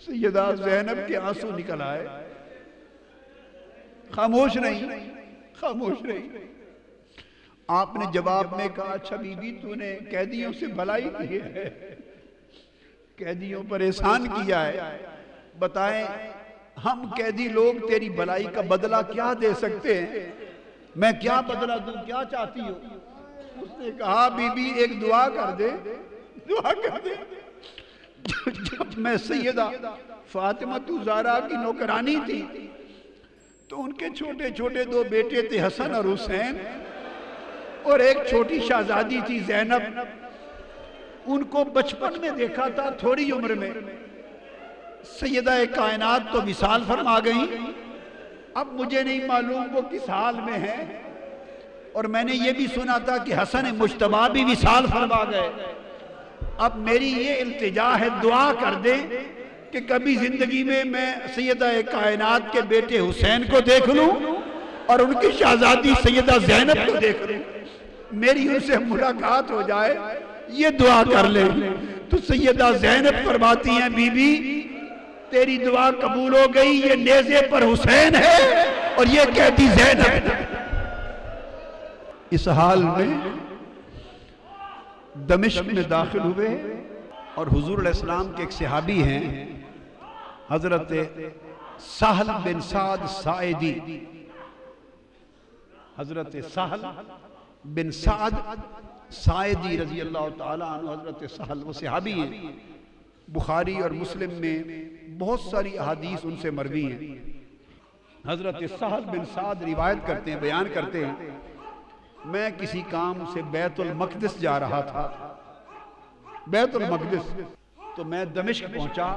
سیدہ زینب کے آنسو نکل آئے، خاموش نہیں، خاموش نہیں. آپ نے جواب میں کہا اچھا بی بی تو نے قیدیوں سے بھلائی کی ہے، قیدیوں پر احسان کیا ہے، بتائیں ہم قیدی لوگ تیری بھلائی کا بدلہ کیا دے سکتے ہیں؟ میں کیا بدلہ دوں، کیا چاہتی ہو؟ اس نے کہا بی بی ایک دعا کر دے، دعا کر دے. جب میں سیدہ فاطمہ الزہرا کی نوکرانی تھی تو ان کے چھوٹے چھوٹے 2 بیٹے تھے، حسن اور حسین، اور ایک چھوٹی شہزادی تھی زینب. ان کو بچپن میں دیکھا تھا، تھوڑی عمر میں. سیدہ کائنات تو وصال فرما گئیں، اب مجھے نہیں معلوم وہ کس حال میں ہیں. اور میں نے یہ بھی سنا تھا کہ حسن مجتبیٰ بھی وصال فرما گئے. اب میری یہ التجا ہے، دعا کر دیں کہ کبھی زندگی میں سیدہ کائنات کے بیٹے حسین کو دیکھ لوں اور ان کی شہزادی سیدہ زینب کو دیکھ لوں، میری ان سے ملاقات ہو جائے. یہ دعا کر لیں. تو سیدہ زینب فرماتی ہیں بی بی تیری دعا قبول ہو گئی، یہ نیزے پر حسین ہے اور یہ قیدی زینب ہے. اس حال میں دمشق میں داخل ہوئے اور حضور علیہ السلام کے ایک صحابی ہیں حضرت سہل بن سعد ساعدی. حضرت سہل بن سعد ساعدی رضی اللہ تعالیٰ عنہ، حضرت سہل وہ صحابی ہیں. بخاری اور مسلم میں بہت ساری احادیث ان سے مروی ہیں. حضرت سہل بن سعد روایت کرتے ہیں، بیان کرتے ہیں میں کسی کام سے بیت المقدس جا رہا تھا، بیت المقدس. تو میں دمشق پہنچا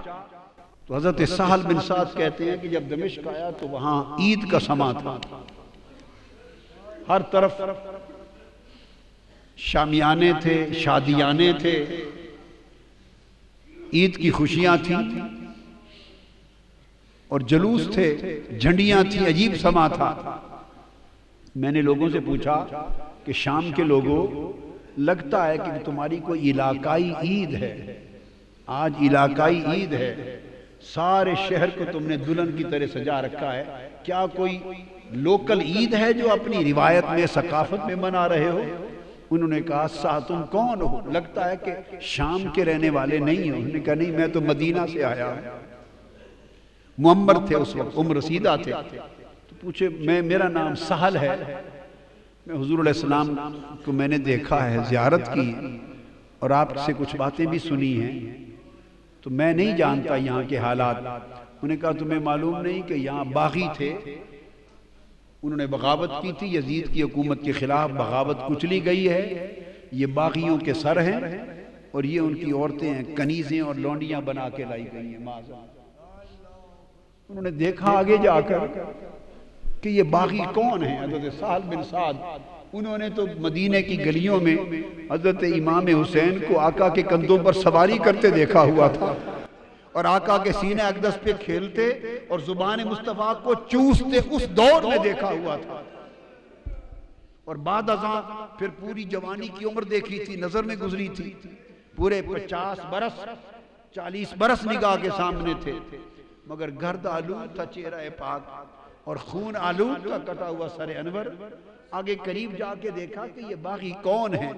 تو حضرت سہل بن سعد کہتے ہیں کہ جب دمشق آیا تو وہاں عید کا سما تھا، ہر طرف شامیانے تھے، شادیانے تھے، عید کی خوشیاں تھیں اور جلوس تھے، جھنڈیاں تھیں، عجیب سما تھا. میں نے لوگوں سے پوچھا کہ شام کے لوگوں لگتا ہے کہ تمہاری کوئی علاقائی عید ہے، آج علاقائی عید ہے، سارے شہر کو تم نے دلہن کی طرح سجا رکھا ہے، کیا کوئی لوکل عید ہے جو اپنی روایت میں ثقافت میں منا رہے ہو؟ انہوں نے کہا تم کون ہو؟ لگتا ہے کہ شام کے رہنے والے نہیں ہو. انہوں نے کہا نہیں میں تو مدینہ سے آیا ہوں. معمر تھے اس وقت، عمر رسیدہ تھے. تو پوچھے میرا نام سہل ہے، میں حضور علیہ السلام کو میں نے دیکھا ہے، زیارت کی اور آپ سے کچھ باتیں بھی سنی ہیں، تو میں نہیں جانتا یہاں کے حالات. انہوں نے کہا تمہیں معلوم نہیں کہ یہاں باغی تھے، انہوں نے بغاوت کی تھی، یزید کی حکومت کے خلاف بغاوت کچلی گئی ہے، یہ باغیوں کے سر ہیں اور یہ ان کی عورتیں ہیں، کنیزیں اور لونڈیاں بنا کے لائی گئی ہیں. انہوں نے دیکھا آگے جا کر کہ یہ باغی کون ہیں؟ حضرت سہل بن سعد. انہوں نے تو مدینے کی گلیوں میں حضرت امام حسین کو آقا کے کندھوں پر سواری کرتے دیکھا ہوا تھا اور آقا کے سینہ اقدس پہ کھیلتے اور زبان مصطفیٰ کو چوستے اس دور میں دیکھا ہوا تھا. اور بعد ازاں پھر پوری جوانی کی عمر دیکھی تھی، نظر میں گزری تھی، پورے 50 برس 40 برس نگاہ کے سامنے تھے، مگر گرد آلود تھا چہرہ پاک اور خون آلود تھا کٹا ہوا سر انور. آگے قریب جا کے دیکھا کہ یہ باغی کون ہیں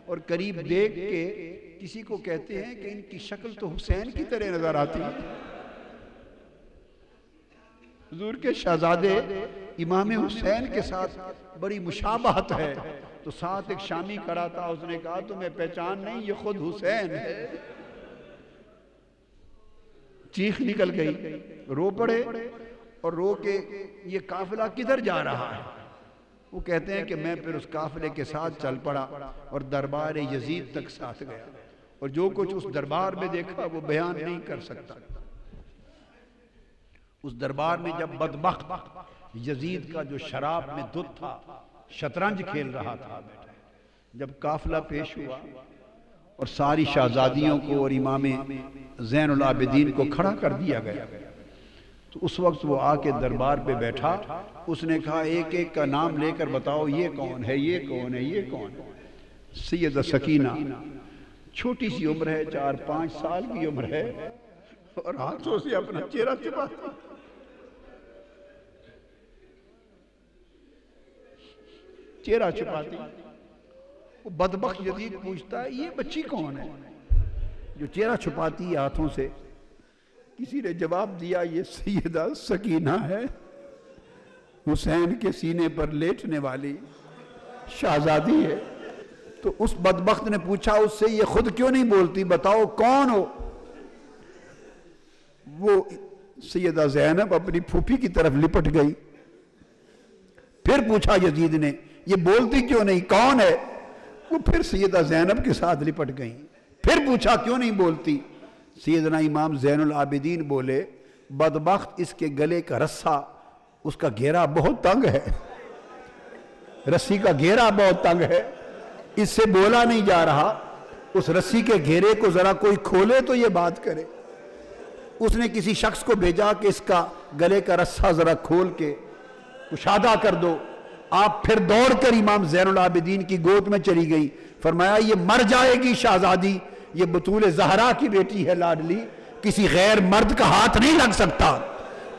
اور قریب دیکھ کے کسی کو کہتے ہیں کہ ان کی شکل تو حسین کی طرح نظر آتی ہے. حضور کے شہزادے امام حسین کے ساتھ بڑی مشابہت ہے. تو ساتھ ایک شامی کھڑا تھا، اس نے کہا تمہیں پہچان نہیں، یہ خود حسین ہے. چیخ نکل گئی، رو پڑے اور رو کے یہ قافلہ کدھر جا رہا ہے؟ وہ کہتے ہیں کہ میں پھر اس قافلے کے ساتھ چل پڑا اور دربار یزید تک ساتھ گیا اور جو کچھ اس دربار میں دیکھا وہ بیان نہیں کر سکتا. اس دربار میں جب بدبخت یزید کا جو شراب میں دھت تھا شطرنج کھیل رہا تھا، جب قافلہ پیش ہوا اور ساری شہزادیوں کو اور امام زین العابدین کو کھڑا کر دیا گیا تو اس وقت وہ آ کے دربار پہ بیٹھا، اس نے کہا ایک ایک کا نام لے کر بتاؤ، یہ کون ہے، یہ کون ہے، یہ کون ہے؟ سیدہ سکینہ چھوٹی سی عمر ہے، 4-5 سال کی عمر ہے، اور ہاتھوں سے اپنا چہرہ چھپاتی، چہرہ چھپاتی۔ وہ بدبخت یزید پوچھتا ہے یہ بچی کون ہے جو چہرہ چھپاتی ہے ہاتھوں سے؟ کسی نے جواب دیا یہ سیدہ سکینہ ہے، حسین کے سینے پر لیٹنے والی شہزادی ہے۔ تو اس بدبخت نے پوچھا اس سے یہ خود کیوں نہیں بولتی، بتاؤ کون ہو؟ وہ سیدہ زینب اپنی پھوپھی کی طرف لپٹ گئی۔ پھر پوچھا یزید نے یہ بولتی کیوں نہیں، کون ہے؟ وہ پھر سیدہ زینب کے ساتھ لپٹ گئی۔ پھر پوچھا کیوں نہیں بولتی؟ سیدنا امام زین العابدین بولے بدبخت اس کے گلے کا رسہ، اس کا گھیرا بہت تنگ ہے، رسی کا گھیرا بہت تنگ ہے، اس سے بولا نہیں جا رہا، اس رسی کے گھیرے کو ذرا کوئی کھولے تو یہ بات کرے۔ اس نے کسی شخص کو بھیجا کہ اس کا گلے کا رسہ ذرا کھول کے کشادہ کر دو۔ آپ پھر دوڑ کر امام زین العابدین کی گود میں چلی گئی، فرمایا یہ مر جائے گی شہزادی، یہ بطول زہرا کی بیٹی ہے لاڈلی، کسی غیر مرد کا ہاتھ نہیں لگ سکتا۔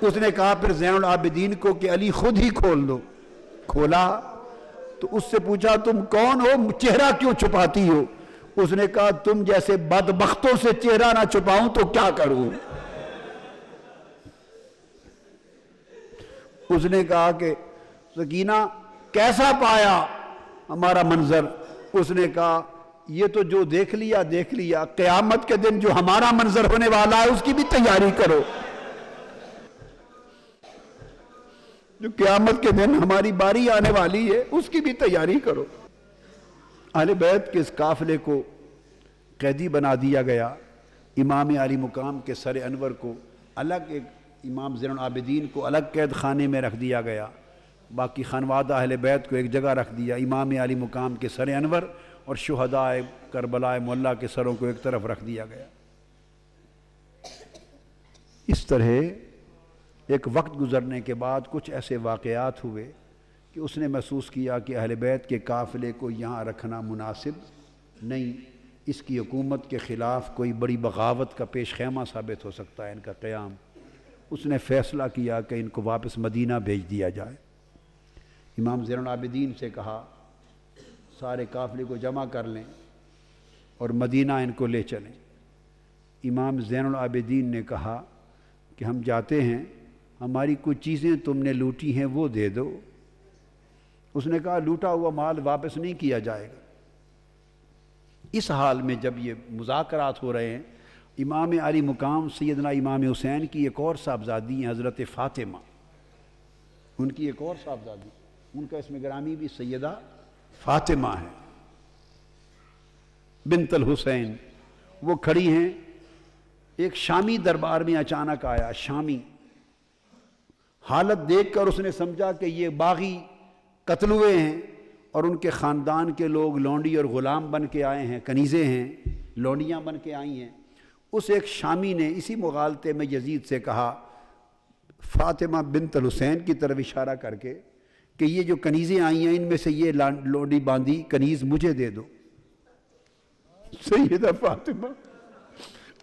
اس نے کہا پھر زین العابدین کو کہ علی خود ہی کھول دو۔ کھولا تو اس سے پوچھا تم کون ہو، چہرہ کیوں چھپاتی ہو؟ اس نے کہا تم جیسے بدبختوں سے چہرہ نہ چھپاؤں تو کیا کروں؟ اس نے کہا کہ سکینہ کیسا پایا ہمارا منظر؟ اس نے کہا یہ تو جو دیکھ لیا دیکھ لیا، قیامت کے دن جو ہمارا منظر ہونے والا ہے اس کی بھی تیاری کرو، جو قیامت کے دن ہماری باری آنے والی ہے اس کی بھی تیاری کرو۔ اہل بیت کے اس قافلے کو قیدی بنا دیا گیا، امام علی مقام کے سر انور کو الگ، ایک امام زین العابدین کو الگ قید خانے میں رکھ دیا گیا، باقی خانوادہ اہل بیت کو ایک جگہ رکھ دیا، امام علی مقام کے سر انور اور شہداء کربلا معلیٰ کے سروں کو ایک طرف رکھ دیا گیا۔ اس طرح ایک وقت گزرنے کے بعد کچھ ایسے واقعات ہوئے کہ اس نے محسوس کیا کہ اہل بیت کے قافلے کو یہاں رکھنا مناسب نہیں، اس کی حکومت کے خلاف کوئی بڑی بغاوت کا پیش خیمہ ثابت ہو سکتا ہے ان کا قیام۔ اس نے فیصلہ کیا کہ ان کو واپس مدینہ بھیج دیا جائے۔ امام زین العابدین سے کہا سارے قافلے کو جمع کر لیں اور مدینہ ان کو لے چلیں۔ امام زین العابدین نے کہا کہ ہم جاتے ہیں، ہماری کچھ چیزیں تم نے لوٹی ہیں وہ دے دو۔ اس نے کہا لوٹا ہوا مال واپس نہیں کیا جائے گا۔ اس حال میں جب یہ مذاکرات ہو رہے ہیں، امام علی مقام سیدنا امام حسین کی ایک اور صاحبزادی ہیں حضرت فاطمہ، ان کی ایک اور صاحبزادی، ان کا اسم گرامی بھی سیدہ فاطمہ ہے بنت الحسین، وہ کھڑی ہیں۔ ایک شامی دربار میں اچانک آیا، شامی، حالت دیکھ کر اس نے سمجھا کہ یہ باغی قتل ہوئے ہیں اور ان کے خاندان کے لوگ لونڈی اور غلام بن کے آئے ہیں، کنیزیں ہیں، لونڈیاں بن کے آئی ہیں۔ اس ایک شامی نے اسی مغالطے میں یزید سے کہا فاطمہ بنت الحسین کی طرف اشارہ کر کے کہ یہ جو کنیزیں آئی ہیں ان میں سے یہ لونڈی باندھی کنیز مجھے دے دو۔ سیدہ فاطمہ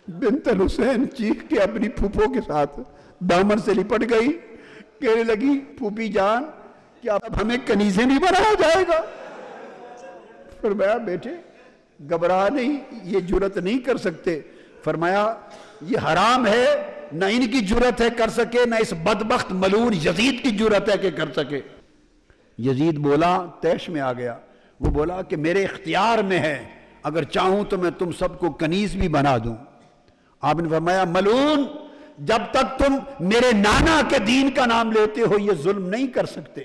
بنت الحسین چیخ کے اپنی پھوپھوں کے ساتھ دامن سے لپٹ گئی، کہنے لگی پھوپھی جان کیا اب ہمیں کنیزیں نہیں بنایا جائے گا؟ فرمایا بیٹے گھبرا نہیں، یہ جرت نہیں کر سکتے۔ فرمایا یہ حرام ہے، نہ ان کی جرت ہے کر سکے، نہ اس بدبخت ملعون یزید کی جرت ہے کہ کر سکے۔ یزید بولا، طیش میں آ گیا، وہ بولا کہ میرے اختیار میں ہے، اگر چاہوں تو میں تم سب کو کنیز بھی بنا دوں۔ آپ نے فرمایا ملعون، جب تک تم میرے نانا کے دین کا نام لیتے ہو یہ ظلم نہیں کر سکتے،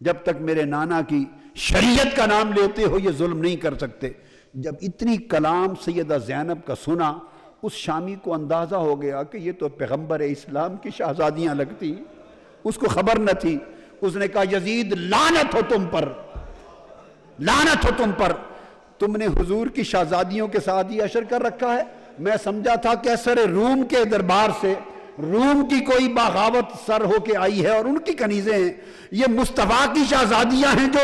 جب تک میرے نانا کی شریعت کا نام لیتے ہو یہ ظلم نہیں کر سکتے۔ جب اتنی کلام سیدہ زینب کا سنا، اس شامی کو اندازہ ہو گیا کہ یہ تو پیغمبر اسلام کی شہزادیاں لگتی، اس کو خبر نہ تھی۔ اس نے کہا یزید لعنت ہو تم پر، لعنت ہو تم پر، تم نے حضور کی شہزادیوں کے ساتھ یہ عشر کر رکھا ہے، میں سمجھا تھا کیسر روم کے دربار سے روم کی کوئی بغاوت سر ہو کے آئی ہے اور ان کی کنیزیں ہیں، یہ مصطفیٰ کی شہزادیاں ہیں جو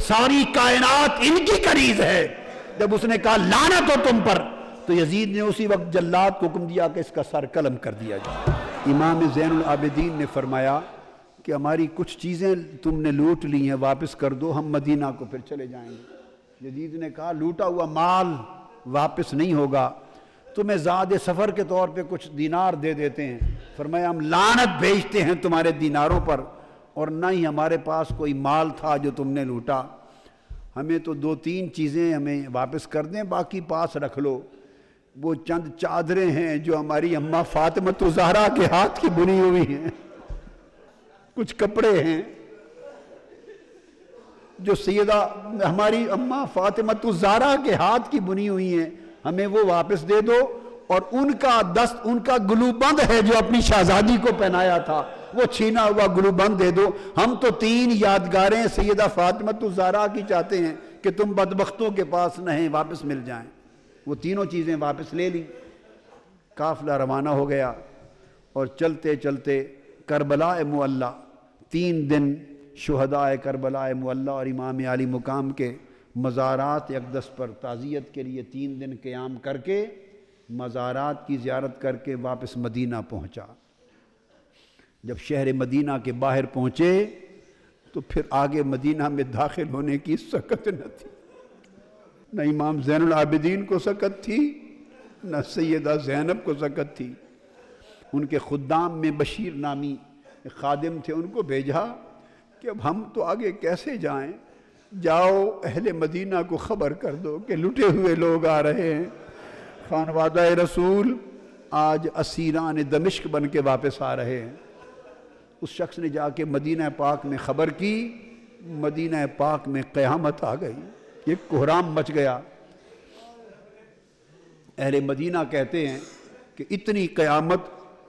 ساری کائنات ان کی کنیز ہے۔ جب اس نے کہا لعنت ہو تم پر، تو یزید نے اسی وقت جلاد کو حکم دیا کہ اس کا سر قلم کر دیا جائے۔ امام زین العابدین نے فرمایا کہ ہماری کچھ چیزیں تم نے لوٹ لی ہیں، واپس کر دو، ہم مدینہ کو پھر چلے جائیں گے۔ یزید نے کہا لوٹا ہوا مال واپس نہیں ہوگا، تمہیں زاد سفر کے طور پہ کچھ دینار دے دیتے ہیں۔ فرمایا ہم لعنت بھیجتے ہیں تمہارے دیناروں پر، اور نہ ہی ہمارے پاس کوئی مال تھا جو تم نے لوٹا، ہمیں تو 2-3 چیزیں ہمیں واپس کر دیں، باقی پاس رکھ لو۔ وہ چند چادریں ہیں جو ہماری اماں فاطمہ زہرا کے ہاتھ کی بنی ہوئی ہیں، کچھ کپڑے ہیں جو سیدہ ہماری اماں فاطمہ زہرا کے ہاتھ کی بنی ہوئی ہیں، ہمیں وہ واپس دے دو، اور ان کا دست، ان کا گلوبند ہے جو اپنی شہزادی کو پہنایا تھا، وہ چھینا ہوا گلوبند دے دو۔ ہم تو 3 یادگاریں سیدہ فاطمہ زہرا کی چاہتے ہیں کہ تم بدبختوں کے پاس نہیں، واپس مل جائیں۔ وہ تینوں چیزیں واپس لے لیں۔ قافلہ روانہ ہو گیا اور چلتے چلتے کربلا معلی، 3 دن شہداء کربلا معلی اور امام علی مقام کے مزارات اقدس پر تعزیت کے لیے 3 دن قیام کر کے مزارات کی زیارت کر کے واپس مدینہ پہنچا۔ جب شہر مدینہ کے باہر پہنچے تو پھر آگے مدینہ میں داخل ہونے کی سکت نہ تھی، نہ امام زین العابدین کو سکت تھی، نہ سیدہ زینب کو سکت تھی۔ ان کے خدام میں بشیر نامی خادم تھے، ان کو بھیجا کہ اب ہم تو آگے کیسے جائیں، جاؤ اہل مدینہ کو خبر کر دو کہ لٹے ہوئے لوگ آ رہے ہیں، خانوادہ رسول آج اسیران دمشق بن کے واپس آ رہے ہیں۔ اس شخص نے جا کے مدینہ پاک میں خبر کی، مدینہ پاک میں قیامت آ گئی، ایک کوہرام مچ گیا۔ اہل مدینہ کہتے ہیں کہ اتنی قیامت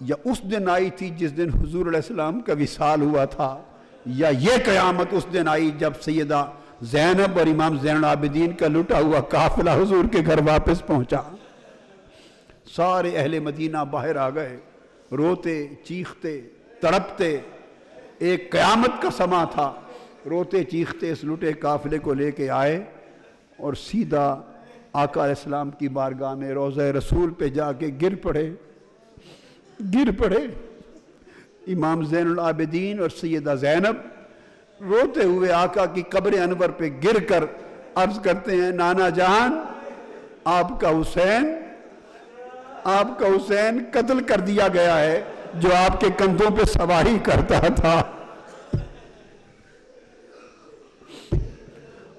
یا اس دن آئی تھی جس دن حضور علیہ السلام کا وصال ہوا تھا، یا یہ قیامت اس دن آئی جب سیدہ زینب اور امام زین العابدین کا لٹا ہوا قافلہ حضور کے گھر واپس پہنچا۔ سارے اہل مدینہ باہر آ گئے، روتے چیختے تڑپتے، ایک قیامت کا سما تھا، روتے چیختے اس لٹے قافلے کو لے کے آئے اور سیدھا آقا علیہ السلام کی بارگاہ میں روضہ رسول پہ جا کے گر پڑے۔ امام زین العابدین اور سیدہ زینب روتے ہوئے آقا کی قبر انور پہ گر کر عرض کرتے ہیں نانا جان، آپ کا حسین قتل کر دیا گیا ہے جو آپ کے کندھوں پہ سواری کرتا تھا۔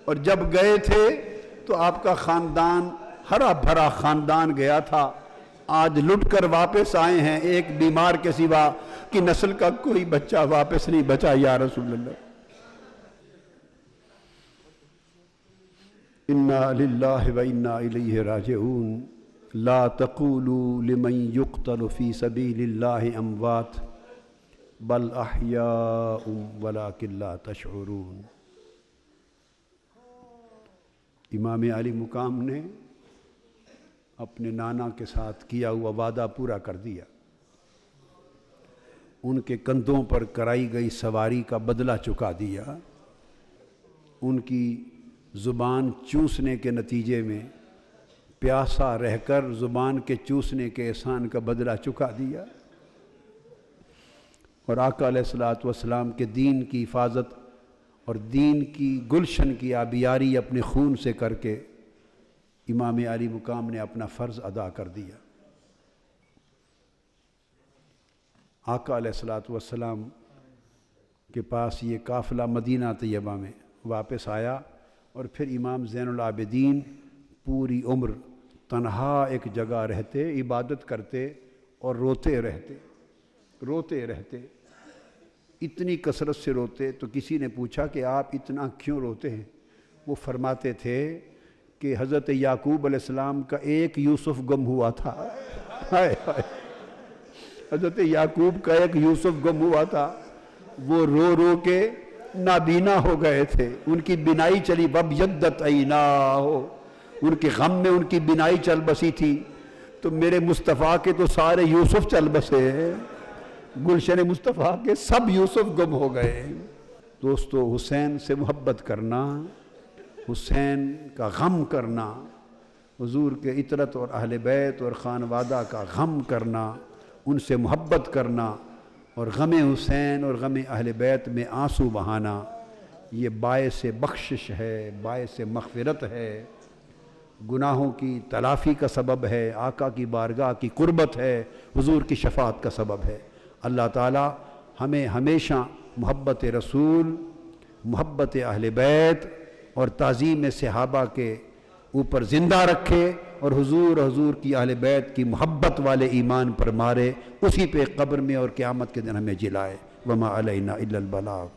اور جب گئے تھے تو آپ کا خاندان ہرا بھرا خاندان گیا تھا، آج لٹ کر واپس آئے ہیں، ایک بیمار کے سوا کی نسل کا کوئی بچہ واپس نہیں بچا یا رسول اللہ۔ انا للہ و انا الیہ راجعون لا تقولوا لمن يقتل في سبيل الله اموات بل احیاء ولكن لا تشعرون۔ امام علی مقام نے اپنے نانا کے ساتھ کیا ہوا وعدہ پورا کر دیا، ان کے کندھوں پر کرائی گئی سواری کا بدلہ چکا دیا، ان کی زبان چوسنے کے نتیجے میں پیاسا رہ کر زبان کے چوسنے کے احسان کا بدلہ چکا دیا، اور آقا علیہ السلام کے دین کی حفاظت اور دین کی گلشن کی آبیاری اپنے خون سے کر کے امام علی مقام نے اپنا فرض ادا کر دیا۔ آقا علیہ السلام کے پاس یہ قافلہ مدینہ طیبہ میں واپس آیا، اور پھر امام زین العابدین پوری عمر تنہا ایک جگہ رہتے، عبادت کرتے اور روتے رہتے، اتنی کثرت سے روتے۔ تو کسی نے پوچھا کہ آپ اتنا کیوں روتے ہیں؟ وہ فرماتے تھے کہ حضرت یعقوب علیہ السلام کا ایک یوسف گم ہوا تھا، حضرت یعقوب کا ایک یوسف گم ہوا تھا، وہ رو رو کے نابینا ہو گئے تھے، ان کی بینائی چلی، وَبْيَضَّتْ عَيْنَاهُ، ان کے غم میں ان کی بینائی چل بسی تھی۔ تو میرے مصطفیٰ کے تو سارے یوسف چل بسے، گلشن مصطفیٰ کے سب یوسف گم ہو گئے۔ دوستو، حسین سے محبت کرنا، حسین کا غم کرنا، حضور کے عطرت اور اہل بیت اور خانوادہ کا غم کرنا، ان سے محبت کرنا اور غم حسین اور غم اہل بیت میں آنسو بہانا، یہ باعث بخشش ہے، باعث مغفرت ہے، گناہوں کی تلافی کا سبب ہے، آقا کی بارگاہ کی قربت ہے، حضور کی شفاعت کا سبب ہے۔ اللہ تعالی ہمیں ہمیشہ محبت رسول، محبت اہل بیت اور تعظیم صحابہ کے اوپر زندہ رکھے اور حضور کی اہل بیت کی محبت والے ایمان پر مارے، اسی پہ قبر میں اور قیامت کے دن ہمیں جلائے۔ وما علینا الا البلاغ۔